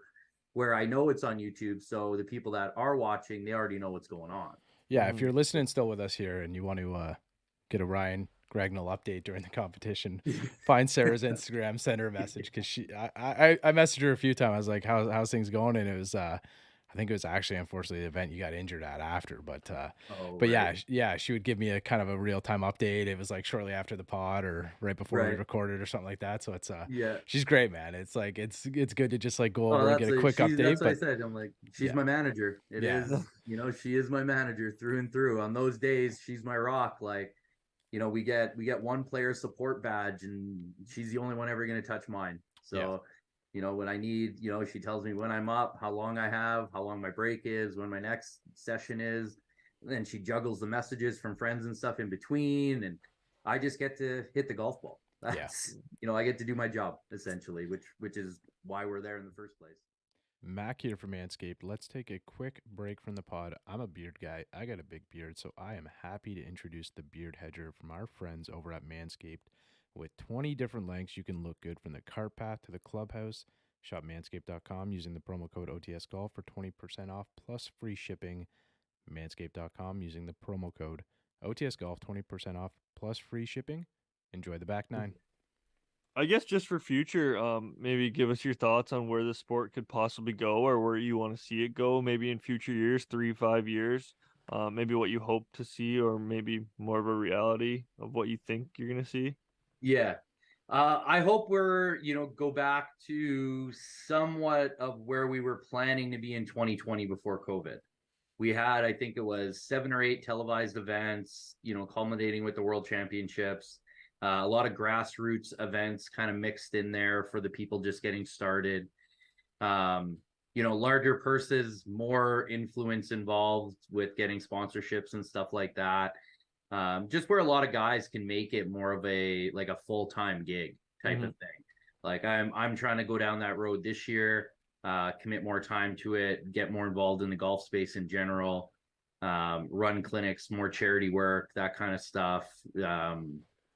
where I know it's on YouTube. So the people that are watching, they already know what's going on. Yeah, if you're listening still with us here and you want to get a Ryan Gregnol update during the competition, find Sarah's Instagram, send her a message, because I messaged her a few times. I was like, how's things going? And it was I think it was actually, unfortunately, the event you got injured at after, but yeah, she would give me a kind of a real time update. It was like shortly after the pod or right before we recorded or something like that. So it's she's great, man. It's like it's good to just like go over and get a quick update. That's what I said. I'm like, she's my manager. It is, you know, she is my manager through and through. On those days, she's my rock. Like, you know, we get one player support badge, and she's the only one ever going to touch mine. So you know, when I need, you know, she tells me when I'm up, how long I have, how long my break is, when my next session is. And then she juggles the messages from friends and stuff in between. And I just get to hit the golf ball. That's, you know, I get to do my job essentially, which is why we're there in the first place. Mac here for Manscaped. Let's take a quick break from the pod. I'm a beard guy. I got a big beard, so I am happy to introduce the Beard Hedger from our friends over at Manscaped. With 20 different lengths, you can look good from the cart path to the clubhouse. Shop manscaped.com using the promo code OTSGolf for 20% off plus free shipping. Manscaped.com using the promo code OTSGolf, 20% off plus free shipping. Enjoy the back nine. I guess just for future, maybe give us your thoughts on where the sport could possibly go, or where you want to see it go, maybe in future years, 3-5 years. Maybe what you hope to see, or maybe more of a reality of what you think you're going to see. Yeah. I hope we're, you know, go back to somewhat of where we were planning to be in 2020 before COVID. We had, I think it was 7 or 8 televised events, you know, culminating with the World Championships. A lot of grassroots events kind of mixed in there for the people just getting started. You know, larger purses, more influence involved with getting sponsorships and stuff like that. Just where a lot of guys can make it more of a like a full-time gig type of thing. Like I'm trying to go down that road this year, commit more time to it, get more involved in the golf space in general, run clinics, more charity work, that kind of stuff.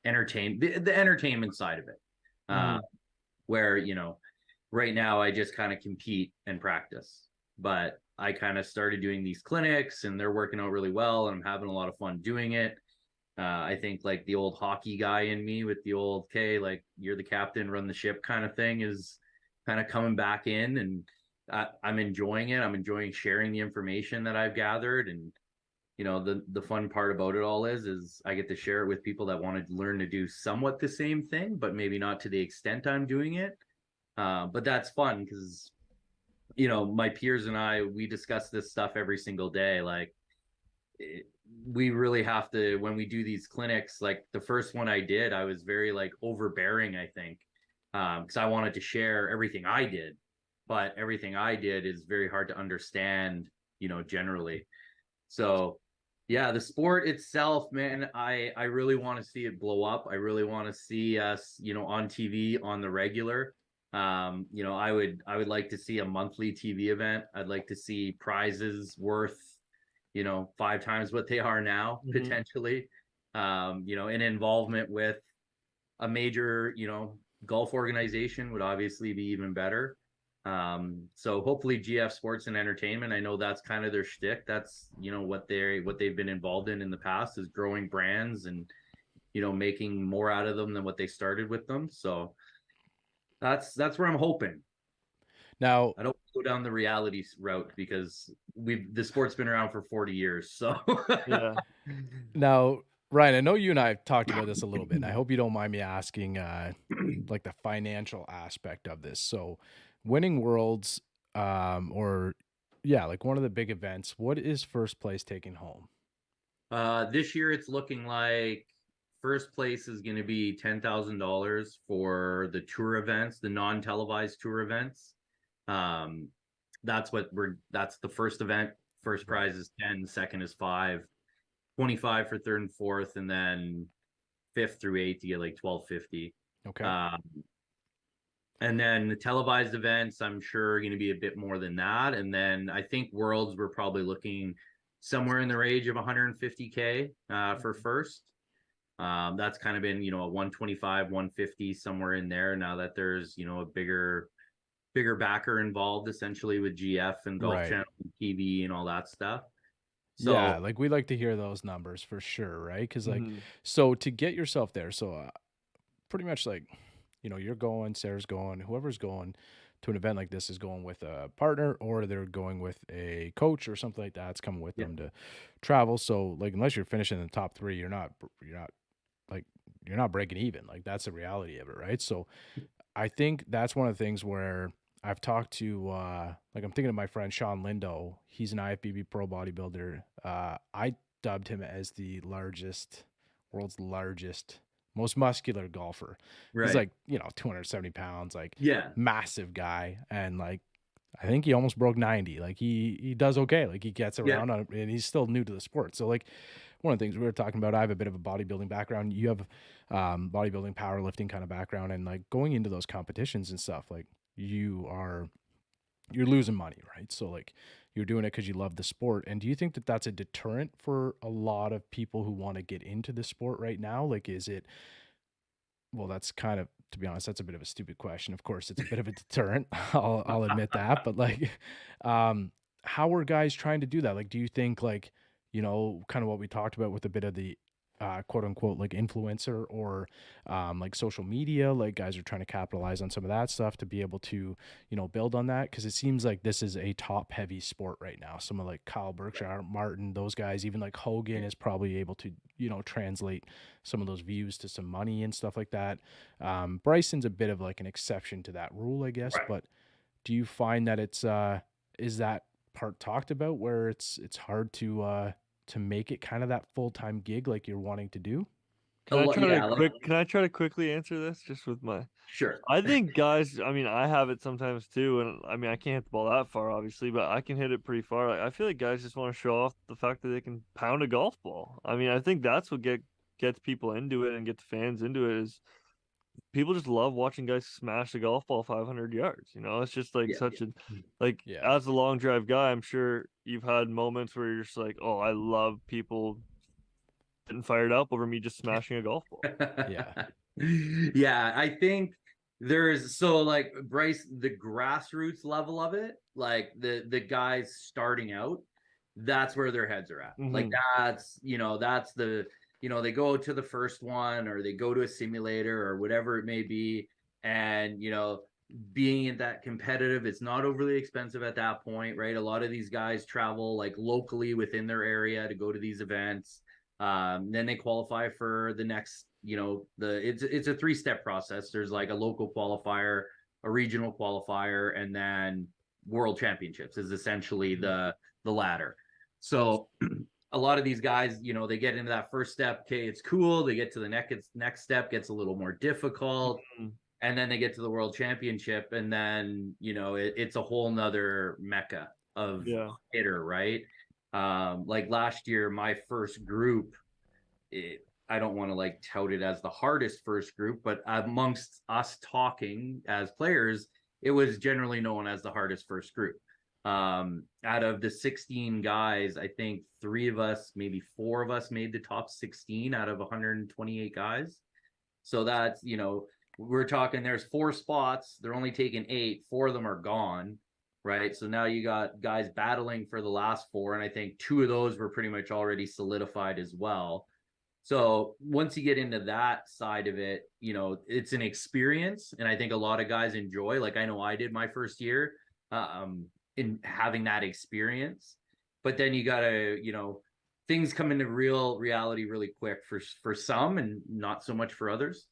Entertain the entertainment side of it, where, you know, right now I just kind of compete and practice, but I kind of started doing these clinics and they're working out really well and I'm having a lot of fun doing it. I think like the old hockey guy in me with the old, okay, like you're the captain, run the ship kind of thing is kind of coming back in, and I'm enjoying it. I'm enjoying sharing the information that I've gathered. And you know, the fun part about it all is I get to share it with people that want to learn to do somewhat the same thing, but maybe not to the extent I'm doing it. But that's fun because, you know, my peers and we discuss this stuff every single day. Like we really have to, when we do these clinics, like the first one I did, I was very like overbearing, I think, because I wanted to share everything I did, but everything I did is very hard to understand, you know, generally. So yeah, the sport itself, man, I really want to see it blow up. I really want to see us, you know, on TV on the regular. You know, I would like to see a monthly TV event. I'd like to see prizes worth, you know, 5 times what they are now, potentially. an involvement with a major, golf organization would obviously be even better. So hopefully GF Sports and Entertainment, I know that's kind of their shtick. That's, what they've been involved in the past is growing brands and, making more out of them than what they started with them. So that's where I'm hoping. Now, I don't go down the reality route because the sport's been around for 40 years. So Yeah. now, Ryan, I know you and I have talked about this a little bit, and I hope you don't mind me asking, like the financial aspect of this. So, winning worlds, or yeah, like one of the big events, what is first place taking home? this year it's looking like first place is going to be $10,000 for the tour events, the non-televised tour events. Um, that's the first event. First prize is 10, second is 5, 25 for third and fourth, and then fifth through eighth, you get like 1250. Okay. And then the televised events, I'm sure going to be a bit more than that. And then I think worlds, we're probably looking somewhere in the range of 150K for first. That's kind of been, a 125, 150, somewhere in there now that there's, a bigger backer involved essentially with GF and Golf Right. Channel and TV and all that stuff. Yeah, So like we like to hear those numbers for sure, right? Because like, Mhm. so to get yourself there, so pretty much like, you're going, Sarah's going, whoever's going to an event like this is going with a partner or they're going with a coach or something like that. It's coming with yeah, them to travel. So like, unless you're finishing in the top three, like, you're not breaking even. Like that's the reality of it, right? So I think that's one of the things where I've talked to, like I'm thinking of my friend Sean Lindo. He's an IFBB pro bodybuilder. I dubbed him as the world's largest, most muscular golfer. He's right. like, 270 pounds, like Yeah. massive guy. And like, I think he almost broke 90. Like he does okay. Like he gets Yeah. around and he's still new to the sport. So like one of the things we were talking about, I have a bit of a bodybuilding background. You have bodybuilding, powerlifting kind of background, and like going into those competitions and stuff, like you're losing money, right? So like you're doing it because you love the sport. And do you think that that's a deterrent for a lot of people who want to get into the sport right now? Like, is it? Well, that's kind of, to be honest, that's a bit of a stupid question. Of course, it's a bit of a deterrent. I'll admit that. But like, how are guys trying to do that? Like, do you think like, kind of what we talked about with a bit of the quote unquote like influencer or like social media, like guys are trying to capitalize on some of that stuff to be able to, build on that? Because it seems like this is a top heavy sport right now. Some of like Kyle Berkshire, Martin, those guys, even like Hogan is probably able to, translate some of those views to some money and stuff like that. Bryson's a bit of like an exception to that rule, I guess. Right. But do you find that it's is that part talked about where it's hard to make it kind of that full-time gig like you're wanting to do? Yeah. Like, Can I try to quickly answer this just with my sure. I think guys, I mean, I have it sometimes too, and I mean, I can't hit the ball that far, obviously, but I can hit it pretty far. Like, I feel like guys just want to show off the fact that they can pound a golf ball. I mean, I think that's what gets people into it and gets fans into it is people just love watching guys smash the golf ball 500 yards. It's just like Yeah. such a like Yeah. as a long drive guy, I'm sure you've had moments where you're just like, oh, I love people getting fired up over me just smashing a golf ball. Yeah. Yeah, I think there's so like Bryce, the grassroots level of it, like the guys starting out, that's where their heads are at. Like Hmm. that's the they go to the first one or they go to a simulator or whatever it may be, and being that competitive, it's not overly expensive at that point, right? A lot of these guys travel like locally within their area to go to these events. Then they qualify for the next, it's a 3-step process. There's like a local qualifier, a regional qualifier, and then world championships is essentially the ladder. So a lot of these guys, they get into that first step. Okay, it's cool. They get to the next step, gets a little more difficult. Mhm. And then they get to the world championship, and then it's a whole nother mecca of Yeah. hitter, right? Like last year, my first group, I don't want to like tout it as the hardest first group, but amongst us talking as players, it was generally known as the hardest first group. Out of the 16 guys, I think 3 of us, maybe 4 of us made the top 16 out of 128 guys. So that's, we're talking there's 4 spots. They're only taking 8. 4 of them are gone, right? So now you got guys battling for the last 4. And I think 2 of those were pretty much already solidified as well. So once you get into that side of it, it's an experience. And I think a lot of guys enjoy, like I know I did my first year in having that experience. But then you got to, things come into real reality really quick for some and not so much for others.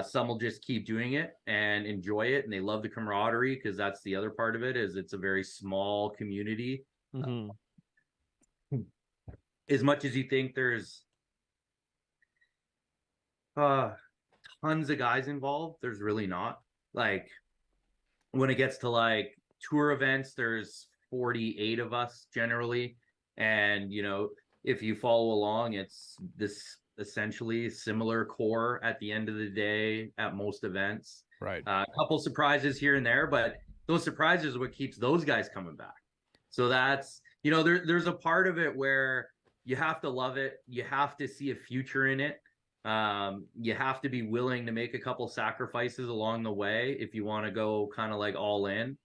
Some will just keep doing it and enjoy it, and they love the camaraderie, because that's the other part of it, is it's a very small community. Mm-hmm. As much as you think there's tons of guys involved, there's really not. Like when it gets to like tour events, there's 48 of us generally, and if you follow along, it's this essentially similar core at the end of the day at most events. Right. A couple surprises here and there, but those surprises are what keeps those guys coming back. So that's, there's a part of it where you have to love it. You have to see a future in it. You have to be willing to make a couple sacrifices along the way if you want to go kind of like all in.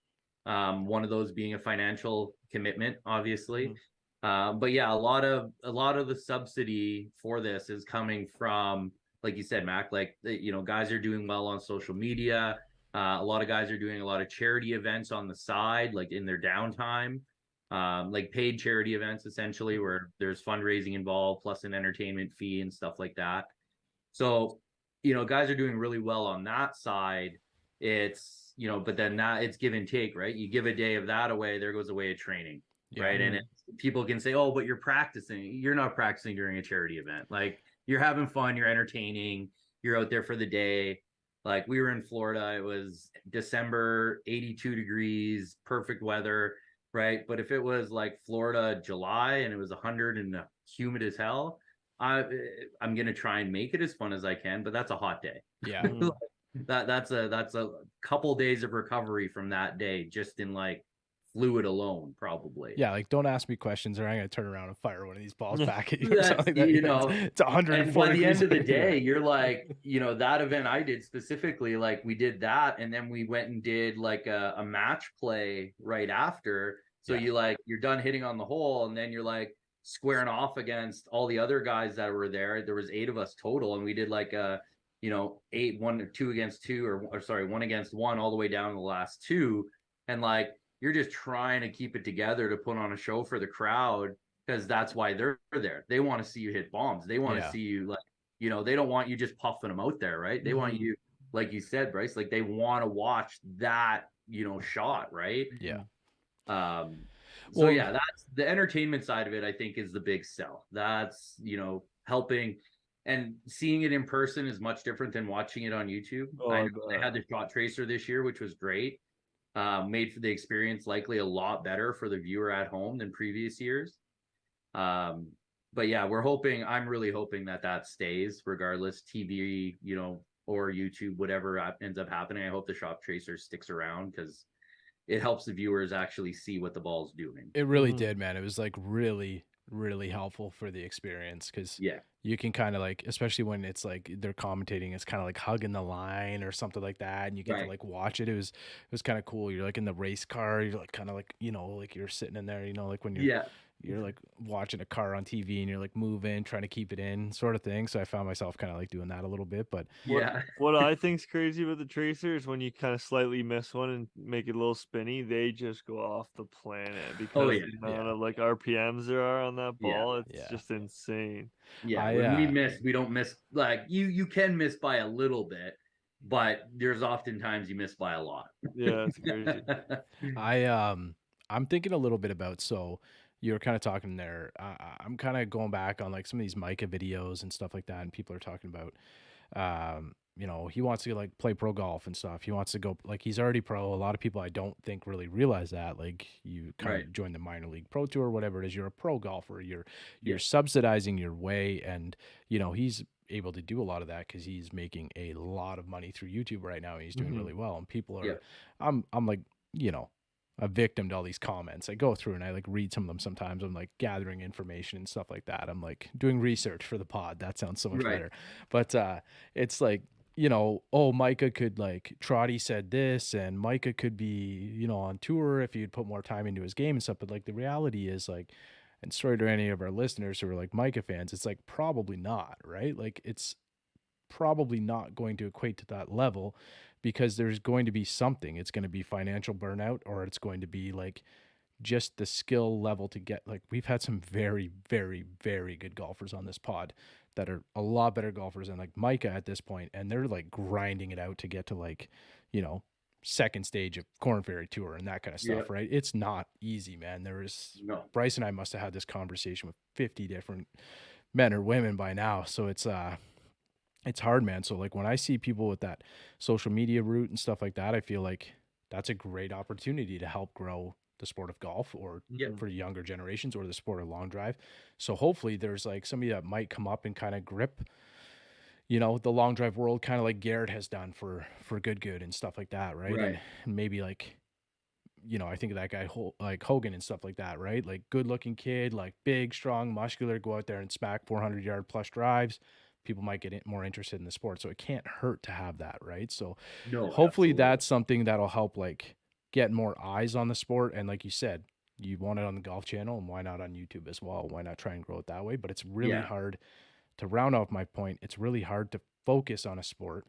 One of those being a financial commitment, obviously. But yeah, a lot of the subsidy for this is coming from, like you said, Mac, like guys are doing well on social media. A lot of guys are doing a lot of charity events on the side, like in their downtime, like paid charity events essentially, where there's fundraising involved plus an entertainment fee and stuff like that. So, guys are doing really well on that side. It's, but then that it's give and take, right? You give a day of that away, there goes away of training, right? And people can say, oh, but you're practicing. You're not practicing during a charity event. Like you're having fun, you're entertaining, you're out there for the day. Like we were in Florida, it was December, 82 degrees, perfect weather, right? But if it was like Florida, July, and it was 100 and humid as hell, I'm gonna try and make it as fun as I can, but that's a hot day. Yeah. That's a couple days of recovery from that day, just in like fluid alone, probably. Yeah, like don't ask me questions, or I'm gonna turn around and fire one of these balls back at you. Or That's, something like that. It's 104 and by the end of the degrees. day, you're like, that event I did specifically, like we did that, and then we went and did like a match play right after. So you're done hitting on the hole, and then you're like squaring off against all the other guys that were there. There was 8 of us total, and we did like a 8, 1 or 2 against 2, or sorry, 1 against 1 all the way down to the last 2. And like you're just trying to keep it together to put on a show for the crowd, because that's why they're there. They want to see you hit bombs. They want to see you, like, they don't want you just puffing them out there, right? They want you, like you said, Bryce, like they want to watch that, shot, right? Yeah. So yeah, that's the entertainment side of it, I think, is the big sell. That's, helping, and seeing it in person is much different than watching it on YouTube. I had the shot tracer this year, which was great. Made for the experience likely a lot better for the viewer at home than previous years. But yeah, I'm really hoping that stays regardless, TV, or YouTube, whatever ends up happening. I hope the shot tracer sticks around, because it helps the viewers actually see what the ball's doing. It really did, man. It was like really, really helpful for the experience, because you can kind of like, especially when it's like they're commentating, it's kind of like hugging the line or something like that, and you get to like watch it. It was kind of cool. You're like in the race car, you're like kind of like, like you're sitting in there, like when you're like watching a car on TV and you're like moving, trying to keep it in, sort of thing. So I found myself kind of like doing that a little bit. But what I think's crazy with the tracer is when you kind of slightly miss one and make it a little spinny, they just go off the planet, because the amount of like RPMs there are on that ball, it's just insane. When we don't miss, like you can miss by a little bit, but there's oftentimes you miss by a lot. Yeah, it's crazy. I'm thinking a little bit about, so you were kind of talking there. I'm kind of going back on like some of these Micah videos and stuff like that, and people are talking about, he wants to like play pro golf and stuff. He wants to go, like he's already pro. A lot of people I don't think really realize that. Like you kind of join the minor league pro tour, whatever it is. You're a pro golfer. You're subsidizing your way, and he's able to do a lot of that because he's making a lot of money through YouTube right now. And he's doing really well, and people are. I'm like, a victim to all these comments. I go through and I like read some of them sometimes. I'm like gathering information and stuff like that. I'm like doing research for the pod. That sounds so much Right. better. But it's like, you know, oh, Micah could like Trotty said this, and Micah could be, you know, on tour if he'd put more time into his game and stuff. But like the reality is like, and sorry to any of our listeners who are like Micah fans, it's like probably not, right? Like it's probably not going to equate to that level because there's going to be something. It's going to be financial burnout, or it's going to be like just the skill level to get, like, we've had some very, very, very good golfers on this pod that are a lot better golfers than like Micah at this point, and they're like grinding it out to get to like, you know, second stage of Corn Ferry Tour and that kind of stuff, Yeah. right? It's not easy, man. There is No. Bryce and I must have had this conversation with 50 different men or women by now. So it's hard, man. So like when I see people with that social media route and stuff like that, I feel like that's a great opportunity to help grow the sport of golf, or Yeah. for younger generations, or the sport of long drive. So hopefully there's like somebody that might come up and kind of grip, you know, the long drive world, kind of like Garrett has done for good and stuff like that, right? Right. And maybe like, you know, I think of that guy like Hogan and stuff like that, right? Like good looking kid, like big, strong, muscular, go out there and smack 400-yard plus drives. People might get more interested in the sport. So it can't hurt to have that, right? So No. hopefully absolutely. that's something that'll help like get more eyes on the sport. And like you said, you want it on the golf channel, and why not on YouTube as well? Why not try and grow it that way? But it's really Yeah. hard to round off my point. It's really hard to focus on a sport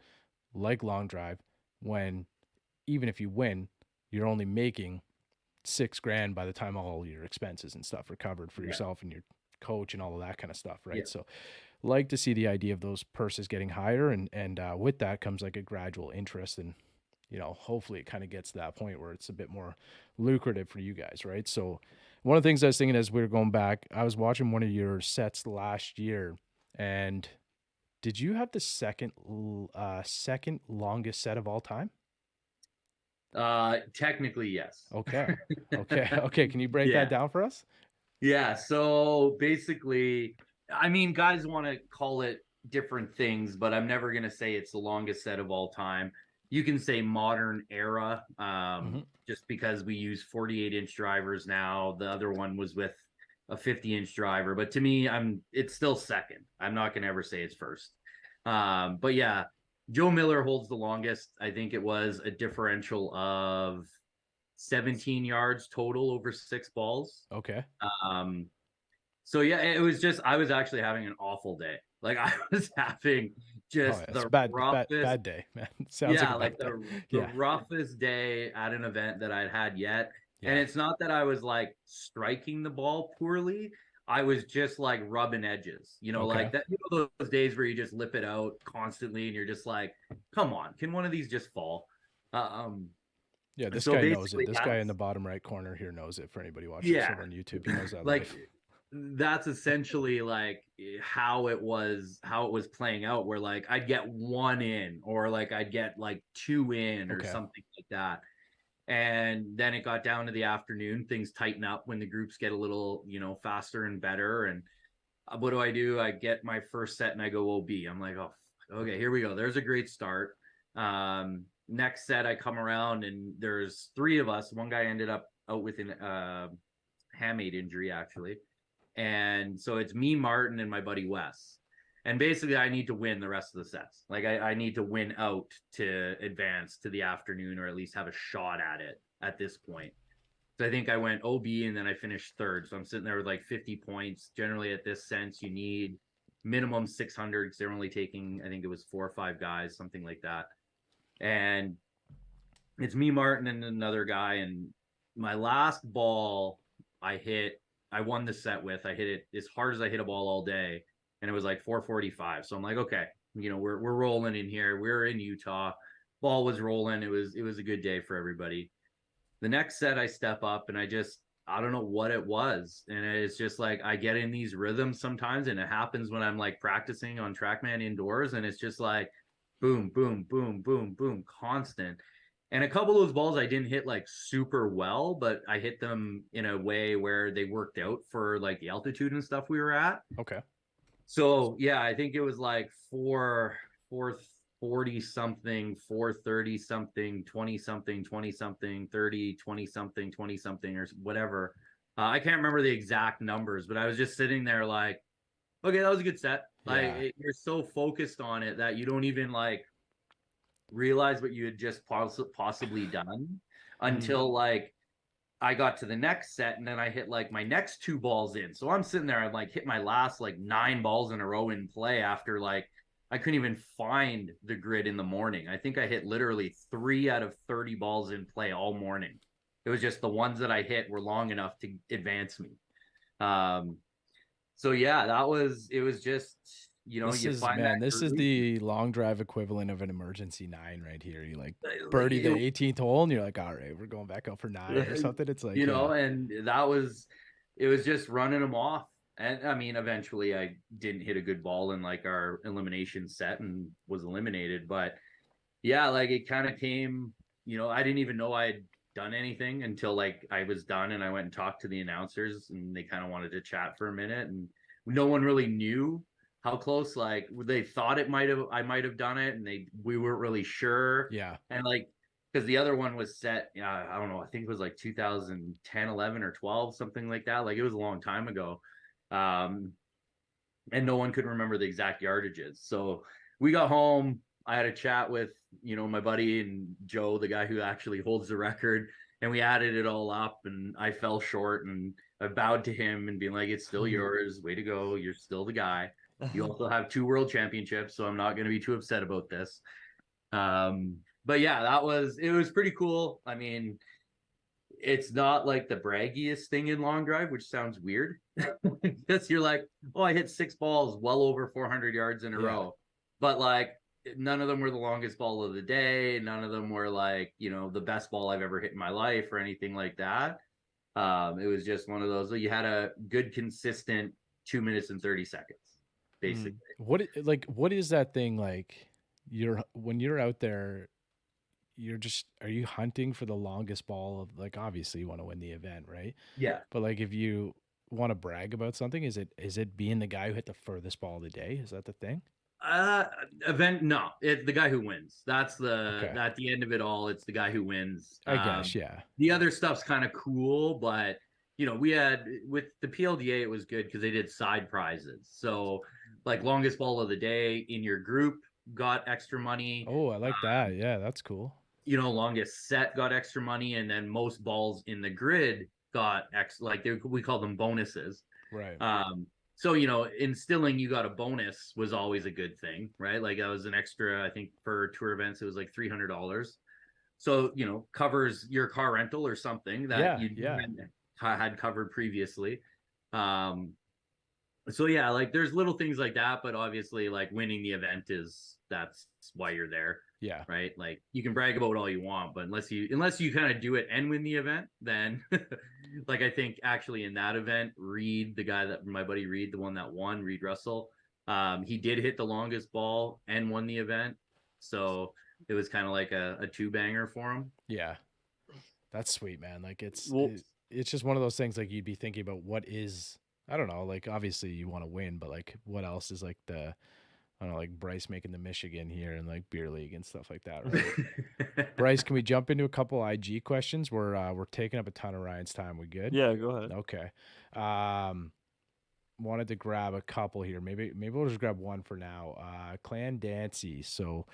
like long drive when even if you win, you're only making $6,000 by the time all your expenses and stuff are covered for Yeah. yourself and your coach and all of that kind of stuff, right? Yeah. So like to see the idea of those purses getting higher, and with that comes like a gradual interest, and you know, hopefully it kind of gets to that point where it's a bit more lucrative for you guys, right? So one of the things I was thinking as we were going back, I was watching one of your sets last year, and did you have the second longest set of all time? Technically, yes. Okay. Okay. Can you break Yeah. that down for us? Yeah. So basically, I mean, guys want to call it different things, but I'm never going to say it's the longest set of all time. You can say modern era, just because we use 48-inch drivers now. The other one was with a 50-inch driver, but to me, it's still second. I'm not going to ever say it's first. But yeah, Joe Miller holds the longest. I think it was a differential of 17 yards total over 6 balls. Okay. So yeah, it was just, I was actually having an awful day. Like I was having just it's the bad roughest day, man. Sounds yeah, like a bad like day. the roughest day at an event that I'd had yet. And Yeah. it's not that I was like striking the ball poorly. I was just like rubbing edges, you know, Okay. like that, you know, those days where you just lip it out constantly and you're just like, come on, can one of these just fall? Yeah, this So guy knows it. basically This guy in that's- the bottom right corner here knows it. For anybody watching this yeah, over on YouTube, he knows that like life. that's essentially like how it was playing out, where like I'd get one in or like I'd get like two in or Okay. something like that. And then it got down to the afternoon, things tighten up when the groups get a little, you know, faster and better. And what do? I get my first set and I go OB. I'm like, oh, okay, here we go. There's a great start. Next set, I come around and there's 3 of us. One guy ended up out with an hamate injury, actually. And so it's me, Martin, and my buddy Wes. And basically, I need to win the rest of the sets. Like, I need to win out to advance to the afternoon, or at least have a shot at it at this point. So I think I went OB and then I finished third. So I'm sitting there with like 50 points. Generally, at this sense, you need minimum 600 because they're only taking, I think it was 4 or 5 guys, something like that. And it's me, Martin, and another guy. And my last ball I won the set with. I hit it as hard as I hit a ball all day, and it was like 445. So I'm like, okay, you know, we're rolling in here. We're in Utah. Ball was rolling. It was a good day for everybody. The next set I step up and I don't know what it was. And it's just like I get in these rhythms sometimes, and it happens when I'm like practicing on TrackMan indoors, and it's just like boom, boom, boom, boom, boom, constant. And a couple of those balls I didn't hit like super well, but I hit them in a way where they worked out for like the altitude and stuff we were at. Okay. So yeah, I think it was like 40 something, 430 something, 20 something, 20 something, 30, 20 something, 20 something, or whatever. I can't remember the exact numbers, but I was just sitting there like, okay, that was a good set. Like Yeah. you're so focused on it that you don't even like realize what you had just possibly done until like I got to the next set and then I hit like my next 2 balls in. So I'm sitting there, I'm like hit my last like 9 balls in a row in play after like I couldn't even find the grid in the morning. I think I hit literally 3 out of 30 balls in play all morning. It was just the ones that I hit were long enough to advance me. Um, so yeah, it was just, This you is find that this is groove. the long drive equivalent of an emergency 9 right here. You like Like, birdie the 18th hole and you're like, all right, we're going back out for 9 or something. It's like, yeah. and it was just running them off. And I mean, eventually I didn't hit a good ball in like our elimination set and was eliminated. But yeah, like it kind of came, I didn't even know I had done anything until like I was done and I went and talked to the announcers and they kind of wanted to chat for a minute. And no one really knew how close, like they thought I might have done it and we weren't really sure. Yeah. And like, because the other one was set, I don't know, I think it was like 2010, 11 or 12, something like that. Like it was a long time ago. Um, and no one could remember the exact yardages. So we got home. I had a chat with, my buddy and Joe, the guy who actually holds the record, and we added it all up. And I fell short, and I bowed to him and being like, "It's still yours. Way to go. You're still the guy. You also have 2 world championships, so I'm not going to be too upset about this." But yeah, it was pretty cool. I mean, it's not like the braggiest thing in long drive, which sounds weird because you're like, oh, I hit 6 balls well over 400 yards in a row. But like, none of them were the longest ball of the day. None of them were like, the best ball I've ever hit in my life or anything like that. It was just one of those, you had a good, consistent 2 minutes and 30 seconds, basically. What is that thing like? When you're out there, are you hunting for the longest ball of, like, obviously you want to win the event, right? Yeah. But like if you want to brag about something, is it being the guy who hit the furthest ball of the day? Is that the thing? Uh, event, no, it's the guy who wins. That's Okay. at the end of it all, it's the guy who wins. I guess, yeah. The other stuff's kind of cool, but we had with the PLDA, it was good because they did side prizes. So like longest ball of the day in your group got extra money. Oh, I like that. Yeah, that's cool. Longest set got extra money, and then most balls in the grid got like we call them bonuses. Right. So instilling you got a bonus was always a good thing, right? Like that was an extra, I think for tour events it was like $300. So covers your car rental or something that you had covered previously. So yeah, like there's little things like that, but obviously like winning the event that's why you're there. Yeah. Right. Like you can brag about all you want, but unless you kind of do it and win the event, then like I think actually in that event, Reed, the guy that my buddy Reed, the one that won, Reed Russell, he did hit the longest ball and won the event. So it was kind of like a 2-banger for him. Yeah. That's sweet, man. Like it's just one of those things, like you'd be thinking about I don't know, like obviously you want to win, but like what else is like I don't know, like Bryce making the Michigan here and like beer league and stuff like that, right? Bryce, can we jump into a couple IG questions? We're taking up a ton of Ryan's time. We good? Yeah, go ahead. Okay. Wanted to grab a couple here. Maybe we'll just grab one for now. Clan Dancy. So,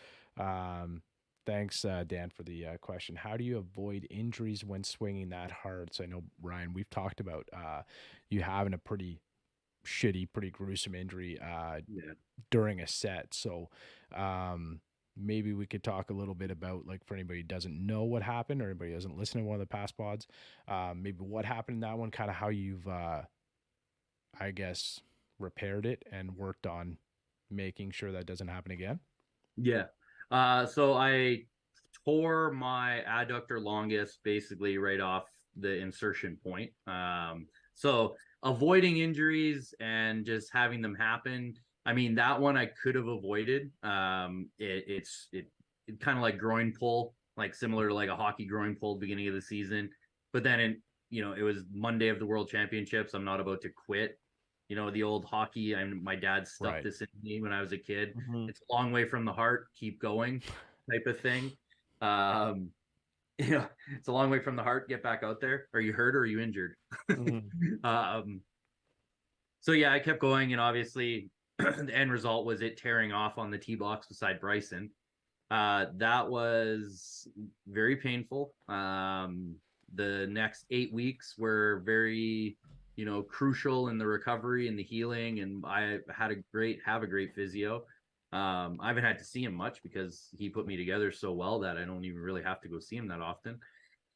thanks, Dan, for the question. How do you avoid injuries when swinging that hard? So I know, Ryan, we've talked about you having a pretty shitty, pretty gruesome injury during a set. So maybe we could talk a little bit about, like, for anybody who doesn't know what happened or anybody who doesn't listen to one of the past pods, maybe what happened in that one, kind of how you've, I guess, repaired it and worked on making sure that doesn't happen again. Yeah. So I tore my adductor longus basically right off the insertion point. So avoiding injuries and just having them happen. I mean, that one I could have avoided. It kind of like groin pull, like similar to like a hockey groin pull beginning of the season. But then it was Monday of the World Championships. I'm not about to quit You know, the old hockey, and my dad stuffed Right. this in me when I was a kid. Mhm. It's a long way from the heart, keep going type of thing. Um, you know, it's a long way from the heart, get back out there. Are you hurt or are you injured? Mhm. um, so yeah, I kept going, and obviously the end result was it tearing off on the tee box beside Bryson. That was very painful. The next 8 weeks were very, crucial in the recovery and the healing. And I have a great physio. I haven't had to see him much because he put me together so well that I don't even really have to go see him that often.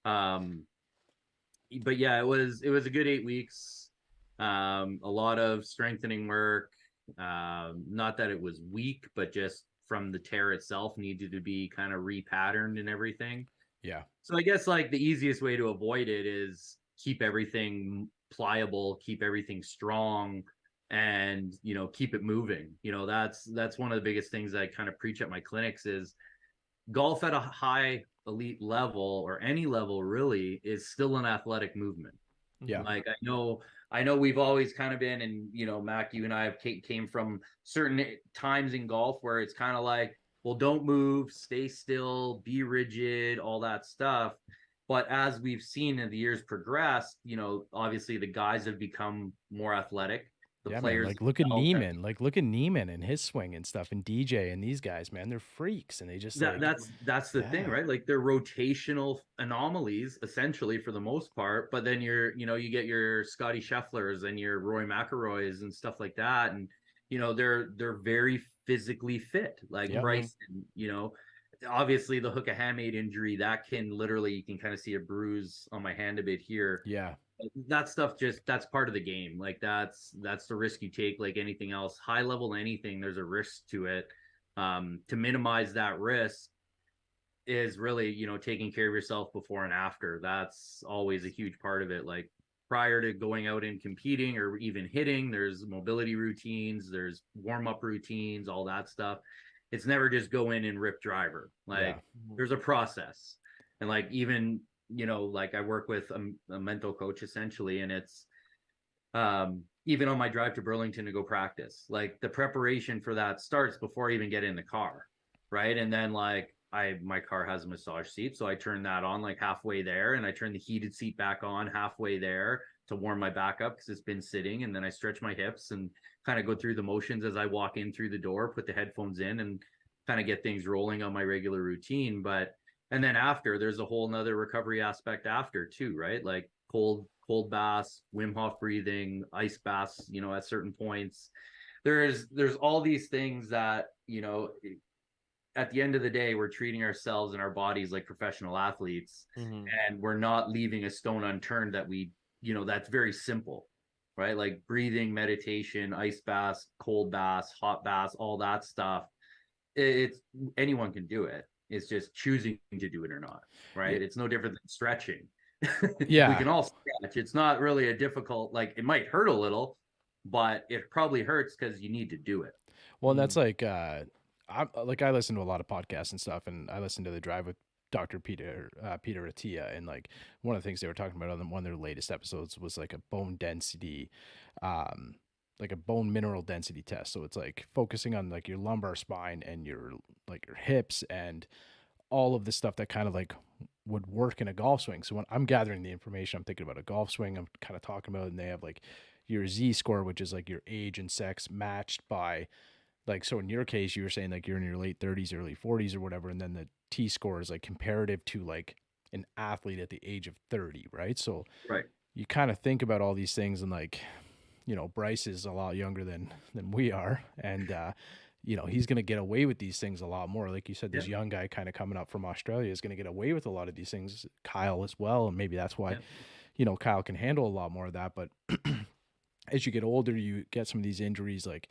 Um, but yeah, it was a good 8 weeks. A lot of strengthening work. Not that it was weak, but just from the tear itself needed to be kind of repatterned and everything. Yeah. So I guess like the easiest way to avoid it is keep everything pliable, keep everything strong, and keep it moving. That's one of the biggest things I kind of preach at my clinics is golf at a high elite level, or any level really, is still an athletic movement. Yeah. Like I know we've always kind of been, and Mac, you and I have came from certain times in golf where it's kind of like, well, don't move, stay still, be rigid, all that stuff. But as we've seen as the years progressed, obviously the guys have become more athletic. The Yeah, man. players Like look at themselves have Neiman. Like look at Neiman and his swing and stuff, and DJ and these guys, man. They're freaks, and they just that like, that's the thing, yeah, right? Like they're rotational anomalies essentially for the most part, but then you get your Scotty Schefflers and your Roy McIlroys and stuff like that, and they're very physically fit. Like yep, Mhm. Bryson, obviously the hook a hamate injury that can literally, you can kind of see a bruise on my hand a bit here. yeah, That stuff, just that's part of the game. Like that's the risk you take, like anything else, high level anything, there's a risk to it. To minimize that risk is really, taking care of yourself before and after. That's always a huge part of it. Like prior to going out and competing or even hitting, there's mobility routines, there's warm-up routines, all that stuff. It's never just go in and rip driver. yeah, Like there's a process. And like even, like I work with a mental coach essentially, and it's even on my drive to Burlington to go practice, like the preparation for that starts before I even get in the car, right? And then like my car has a massage seat, so I turn that on like halfway there, and I turn the heated seat back on halfway there to warm my back up because it's been sitting, and then I stretch my hips and kind of go through the motions as I walk in through the door, put the headphones in, and kind of get things rolling on my regular routine. But and then after, there's a whole nother recovery aspect after too, right? Like cold baths, Wim Hof breathing, ice baths, at certain points. There's all these things that, at the end of the day, we're treating ourselves and our bodies like professional athletes, Mhm. and we're not leaving a stone unturned that that's very simple, right? Like breathing, meditation, ice baths, cold baths, hot baths, all that stuff. It's anyone can do it. It's just choosing to do it or not, yeah, right? It's no different than stretching. We yeah. can all stretch. It's not really a difficult, like it might hurt a little, but it probably hurts because you need to do it. Well, and that's Mhm. like, I listen to a lot of podcasts and stuff, and I listen to the Drive with Dr. Peter Attia, and like one of the things they were talking about on one of their latest episodes was like a bone density, um, like a bone mineral density test. So it's like focusing on like your lumbar spine and your hips and all of the stuff that kind of like would work in a golf swing. So when I'm gathering the information, I'm thinking about a golf swing. I'm kind of talking about, and they have like your Z score, which is like your age and sex matched by like, so in your case, you were saying like you're in your late 30s, early 40s or whatever, and then the T score is like comparative to like an athlete at the age of 30, right? So Right. you kind of think about all these things, and like, Bryce is a lot younger than we are, and he's going to get away with these things a lot more. Like you said, Yeah. this young guy kind of coming up from Australia is going to get away with a lot of these things. Kyle as well, and maybe that's why, Yeah. Kyle can handle a lot more of that. But as you get older, you get some of these injuries. Like,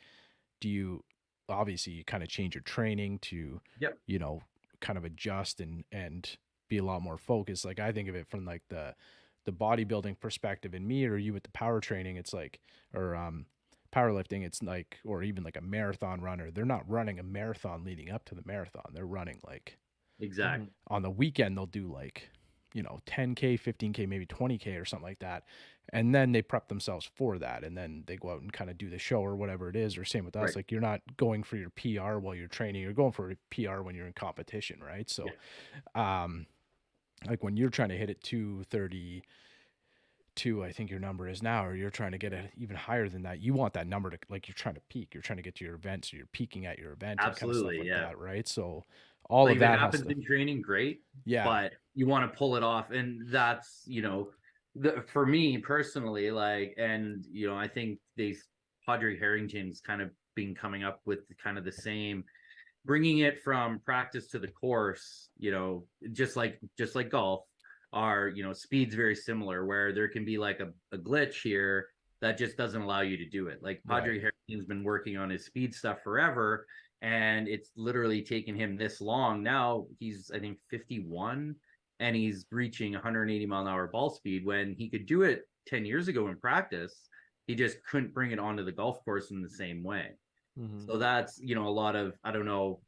do you obviously you kind of change your training to, Yep. kind of adjust and be a lot more focused? Like I think of it from like the bodybuilding perspective, and me or you with the power training, it's like, or powerlifting, it's like, or even like a marathon runner, they're not running a marathon leading up to the marathon. They're running like Exactly. Mhm. on the weekend they'll do like 10K, 15K, maybe 20K or something like that. And then they prep themselves for that. And then they go out and kind of do the show or whatever it is, or same with us. Right. Like you're not going for your PR while you're training, you're going for a PR when you're in competition. Right. So, like when you're trying to hit it 232, I think your number is now, or you're trying to get it even higher than that. You want that number to, like, you're trying to peak, you're trying to get to your event. So you're peaking at your event and kind of stuff like that. Right. So all like of that if it happens has to, in training, great. yeah. But you want to pull it off. And that's, for me personally, like, and, I think these Padre Harrington's kind of been coming up with kind of the same, bringing it from practice to the course, just like golf, our, speed's very similar, where there can be like a glitch here that just doesn't allow you to do it. Like Padre Harrington's been working on his speed stuff forever, and it's literally taken him this long. Now he's, I think, 51, and he's reaching 180 mile an hour ball speed when he could do it 10 years ago in practice. He just couldn't bring it onto the golf course in the same way. So that's, a lot of, I don't know,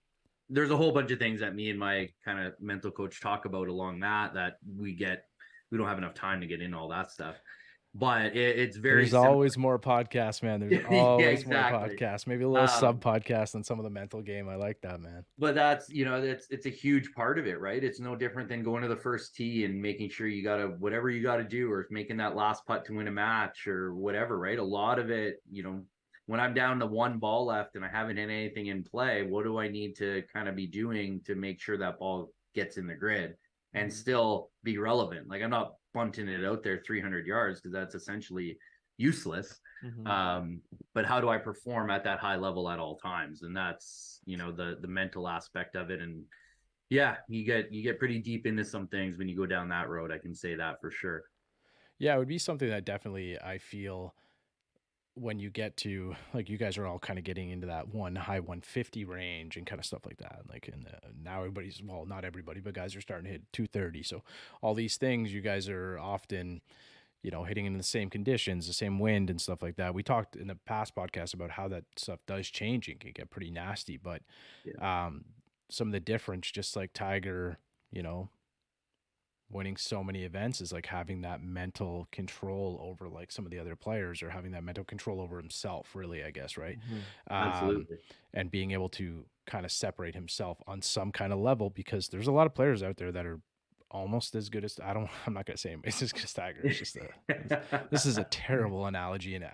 there's a whole bunch of things that me and my kind of mental coach talk about along that we don't have enough time to get into all that stuff. But it's very There's always more podcasts, man. There's always more podcasts. Maybe a little sub podcast on some of the mental game. I like that, man. But that's, it's a huge part of it, right? It's no different than going to the first tee and making sure you got to, whatever you got to do, or making that last putt to win a match or whatever, right? A lot of it, when I'm down to one ball left and I haven't hit anything in play, what do I need to kind of be doing to make sure that ball gets in the grid and still be relevant? Like, I'm not bunting it out there 300 yards because that's essentially useless. But how do I perform at that high level at all times? And that's, the mental aspect of it. And yeah, you get pretty deep into some things when you go down that road. I can say that for sure. Yeah, it would be something that definitely I feel when you get to, like, you guys are all kind of getting into that high 150 range and kind of stuff like that. Like, now everybody's, well, not everybody, but guys are starting to hit 230. So all these things, you guys are often, hitting in the same conditions, the same wind and stuff like that. We talked in the past podcast about how that stuff does change and can get pretty nasty, but some of the difference, just like Tiger, winning so many events, is like having that mental control over like some of the other players, or having that mental control over himself, really, I guess, right? Absolutely. And being able to kind of separate himself on some kind of level, because there's a lot of players out there that are almost as good as, I'm not going to say it's as good as Tiger. It's just this is a terrible analogy, and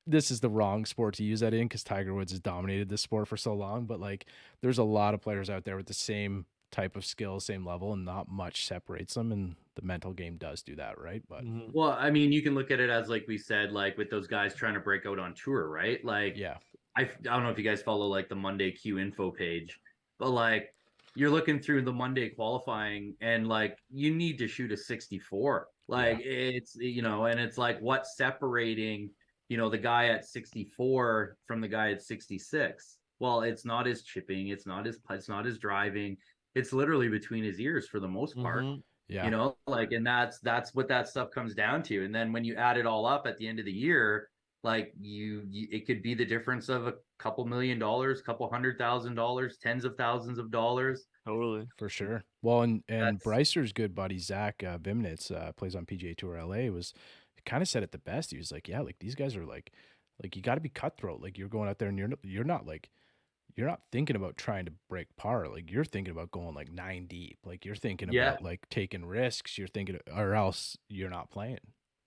this is the wrong sport to use that in, because Tiger Woods has dominated this sport for so long. But like, there's a lot of players out there with the same type of skill, same level, and not much separates them, and the mental game does do that, right? But well, I mean, you can look at it as, like we said, like with those guys trying to break out on tour, right? Like, I don't know if you guys follow like the Monday Q info page, but like, you're looking through the Monday qualifying, and like, you need to shoot a 64. Like, it's, and it's like, what's separating, the guy at 64 from the guy at 66? Well, it's not his chipping, it's not his driving. It's literally between his ears for the most part. Like, and that's what that stuff comes down to. And then when you add it all up at the end of the year, like, it could be the difference of a couple $1,000,000, couple $100,000, tens of thousands of dollars. Totally, for sure. Well, and Brycer's good buddy Zach Vimnitz, plays on PGA Tour LA, was kind of said it the best. He was like, yeah, like, these guys are like you got to be cutthroat. Like, you're going out there and you're not like, you're not thinking about trying to break par. Like, you're thinking about going like 9 deep. Like, you're thinking about like taking risks. You're thinking, or else you're not playing.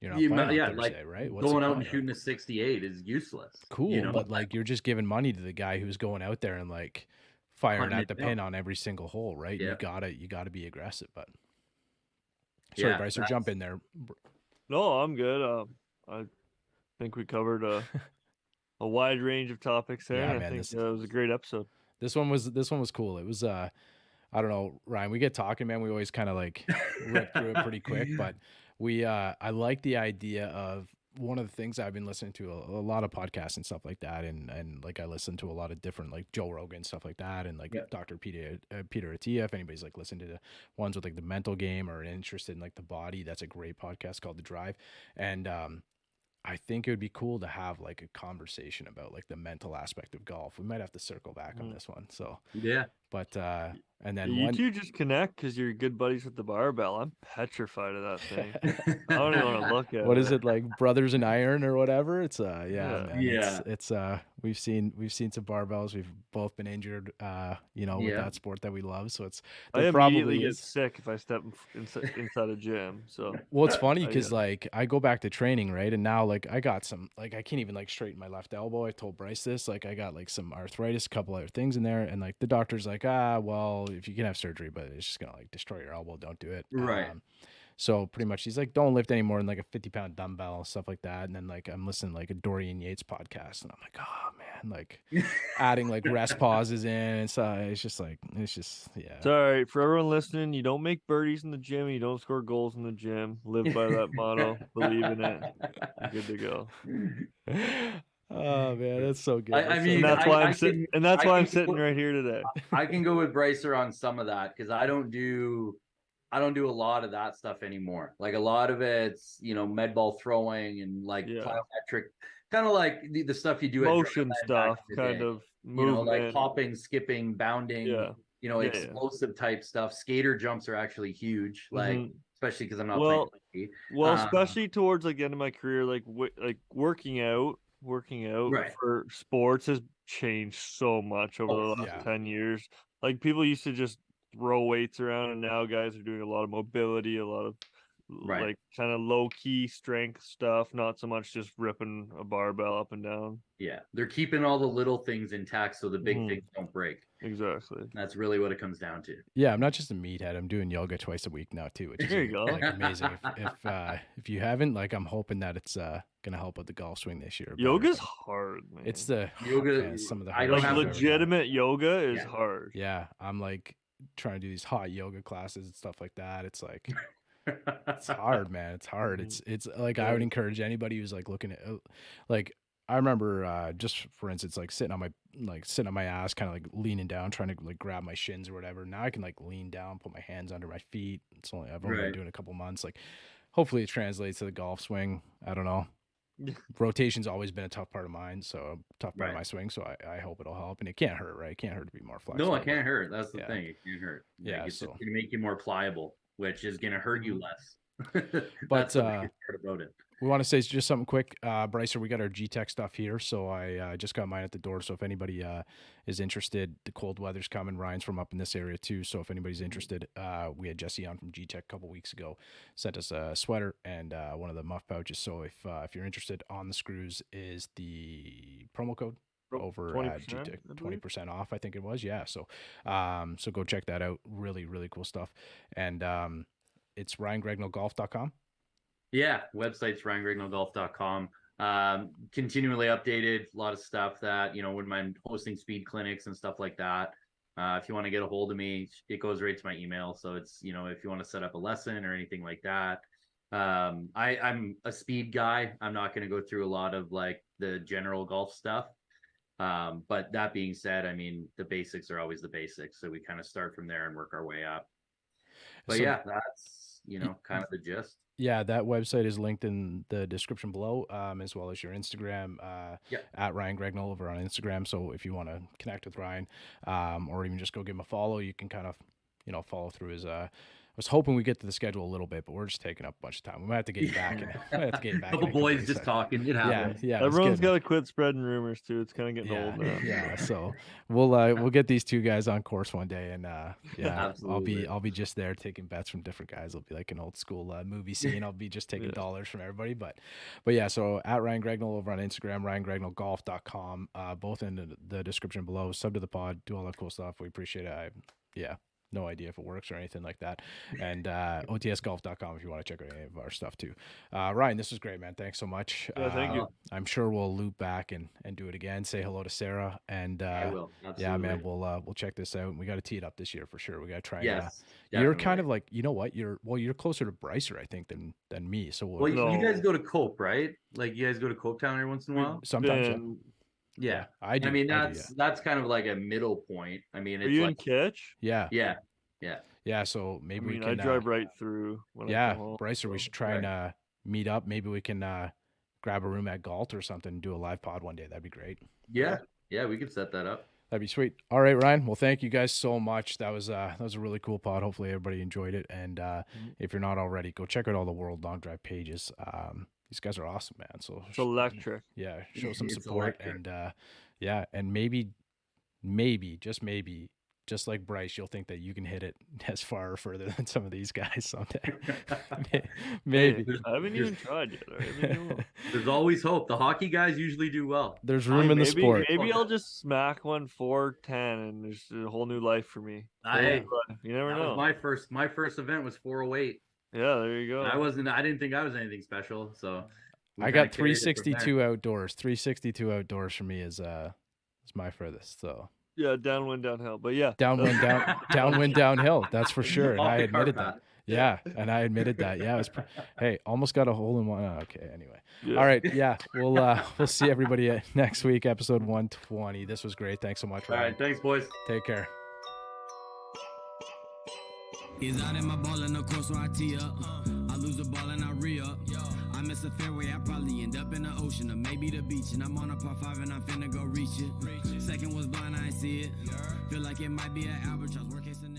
You're not playing on Thursday, like, right? Going out and shooting a 68 is useless. Cool, but like, you're just giving money to the guy who's going out there and like firing at the pin on every single hole, right? You gotta be aggressive. But sorry, Bryce, jump in there. No, I'm good. I think we covered a wide range of topics there. Yeah, man, I think it was a great episode. This one was cool. It was I don't know, Ryan, we get talking, man. We always kind of like rip through it pretty quick, but I like the idea of, one of the things I've been listening to a lot of podcasts and stuff like that, and like, I listen to a lot of different, like, Joe Rogan stuff like that, and like Dr. Peter Attia. If anybody's like listening to the ones with like the mental game or interested in like the body, that's a great podcast called The Drive. And I think it would be cool to have like a conversation about like the mental aspect of golf. We might have to circle back on this one. So yeah, But and then You one two just connect because you're good buddies with the barbell. I'm petrified of that thing. I don't even want to look at what is it like, Brothers in Iron or whatever? It's yeah, Yeah. man. Yeah. It's we've seen some barbells. We've both been injured, with Yeah. that sport that we love. So it's I there immediately probably get is. sick if I step inside a gym. So Well, it's funny I, because uh, like I go back to training, right? And now like I got some like I can't even like straighten my left elbow. I told Bryce this, like I got like some arthritis, a couple other things in there, and like the doctor's like, well, if you can have surgery, but it's just gonna like destroy your elbow, don't do it. Right. So pretty much he's like, don't lift any more than like a 50-pound dumbbell, stuff like that. And then like I'm listening to like a Dorian Yates podcast, and I'm like, oh man, like adding like rest pauses in and stuff. It's just yeah. it's all right for everyone listening. You don't make birdies in the gym. You don't score goals in the gym. Live by that motto. Believe in it. You're good to go. Oh man, that's so good. I That's so mean, And that's good. why I'm I sitting. can- And that's I why I'm can sitting put- right here today. I can go with Brycer on some of that because I don't do a lot of that stuff anymore. Like a lot of it's, med ball throwing and like Yeah. plyometric, kind of like the stuff you do at Motion Dreamland back stuff, in the kind day. of Like movement. hopping, skipping, bounding, Yeah. Yeah. explosive type stuff. Skater jumps are actually huge, like Mhm. especially because I'm not Well, playing hockey. Well, Um, especially towards like the end of my career, like working out Right. for sports has changed so much over Oh, the last yeah. 10 years. Like people used to just throw weights around, and now guys are doing a lot of mobility, a lot of Right. like kind of low key strength stuff, not so much just ripping a barbell up and down. Yeah, they're keeping all the little things intact so the big Mhm. things don't break. Exactly. That's really what it comes down to. Yeah, I'm not just a meathead. I'm doing yoga twice a week now too, which is There you go. like amazing. If you haven't, like, I'm hoping that it's gonna help with the golf swing this year. better, Yoga's but hard, man. it's the Yoga. man, some of the I don't hardest like have I've ever done. legitimate yoga is Yeah. hard. Yeah, I'm like trying to do these hot yoga classes and stuff like that. It's like it's hard, man. It's hard. Mhm. It's like I would Yeah. encourage anybody who's like looking at like I remember just for instance like sitting on my ass, kind of like leaning down, trying to like grab my shins or whatever. Now I can like lean down, put my hands under my feet. I've only been Right. doing it a couple months. Like hopefully it translates to the golf swing. I don't know. Yeah. Rotation's always been a tough part of mine, so tough part of Right. my swing. So I hope it'll help, and it can't hurt, right? It can't hurt to be more flexible. No, it can't hurt. That's the yeah. thing. It can't hurt. Yeah, It's so- just gonna make you more pliable, which is gonna hurt you less. But, That's the biggest part about it. We want to say just something quick, Brycer. We got our G-Tech stuff here, so I just got mine at the door. So if anybody is interested, the cold weather's coming. Ryan's from up in this area too, so if anybody's interested, we had Jesse on from G-Tech a couple weeks ago, sent us a sweater and one of the muff pouches. So if you're interested, On the Screws is the promo code over at 20%, G-Tech, I believe. 20% off, I think it was. Yeah, so so go check that out. Really, really cool stuff. And it's RyanGregnolGolf.com. Yeah, website's RyanGregnolGolf.com. Continually updated, a lot of stuff that, when I'm hosting speed clinics and stuff like that. If you want to get a hold of me, it goes right to my email. So it's, if you want to set up a lesson or anything like that. I'm a speed guy. I'm not going to go through a lot of like the general golf stuff. But that being said, I mean, the basics are always the basics. So we kind of start from there and work our way up. But So- yeah, that's, kind of the gist. Yeah, that website is linked in the description below, as well as your Instagram, Yep. at Ryan Gregnol over on Instagram. So if you want to connect with Ryan, or even just go give him a follow, you can kind of, follow through his. I was hoping we get to the schedule a little bit, but we're just taking up a bunch of time. We might have to get you back. Couple boys just talking. It Yeah, happens. yeah. it's Everyone's good. got to quit spreading rumors too. It's kind of getting old now. Yeah. So we'll get these two guys on course one day, and yeah, Absolutely. I'll be just there taking bets from different guys. It'll be like an old school movie scene. I'll be just taking Yeah. dollars from everybody, but yeah. So at Ryan Gregnol over on Instagram, RyanGregnolGolf.com, both in the description below. Sub to the pod, do all that cool stuff. We appreciate it. No idea if it works or anything like that. And otsgolf.com if you want to check out any of our stuff too. Ryan, this was great, man. Thanks so much. Yeah, thank you. I'm sure we'll loop back and do it again. Say hello to Sarah. And I will. Absolutely. yeah, man, we'll check this out. We got to tee it up this year for sure. We got to try. Yes. You're kind definitely. of like, you know what? You're closer to Brycer, I think, than me. So Well, No. you guys go to Cope, right? Like you guys go to Cope Town every once in a while. sometimes. Then, Yeah. I do. I mean, I do, that's kind of like a middle point. I mean, are it's you in like Kitch? yeah. yeah. So I maybe mean, we I can drive right through when I yeah, come home. Brycer, we so- should try and Right. meet up. Maybe we can grab a room at Galt or something and do a live pod one day. That'd be great. Yeah, we could set that up. That'd be sweet. All right, Ryan. Well, thank you guys so much. That was a really cool pod. Hopefully everybody enjoyed it. And if you're not already, go check out all the World Long Drive pages. These guys are awesome, man. So It's electric. yeah, show some It's support electric. and and maybe, just like Bryce, you'll think that you can hit it as far or further than some of these guys someday. Maybe. Hey, I haven't even tried yet. All right? Maybe I will. There's always hope. The hockey guys usually do well. There's room in the Maybe, sport. maybe I'll just smack one 410 and there's a whole new life for me. I- You never That know. was my first event was 408. Yeah, there you go. I didn't think I was anything special, so we I kinda got carried it from there. 362 outdoors. 362 outdoors for me is my furthest. So Yeah, downwind, downhill. But yeah. downwind, downwind, downhill. That's for sure. And Off I the admitted cart that. Yeah, and I admitted that. Yeah, it was. Hey, almost got a hole in one. Oh, okay, anyway. Yeah. All right. Yeah, we'll see everybody next week, episode 120. This was great. Thanks so much, All Ryan. right, thanks, boys. Take care. Is out in my ball and of course when I tee up, I lose the ball and I re-up. I miss a fairway, I probably end up in the ocean or maybe the beach. And I'm on a par 5 and I'm finna go reach it. Second was blind, I ain't see it. Feel like it might be an albatross. Worst case scenario.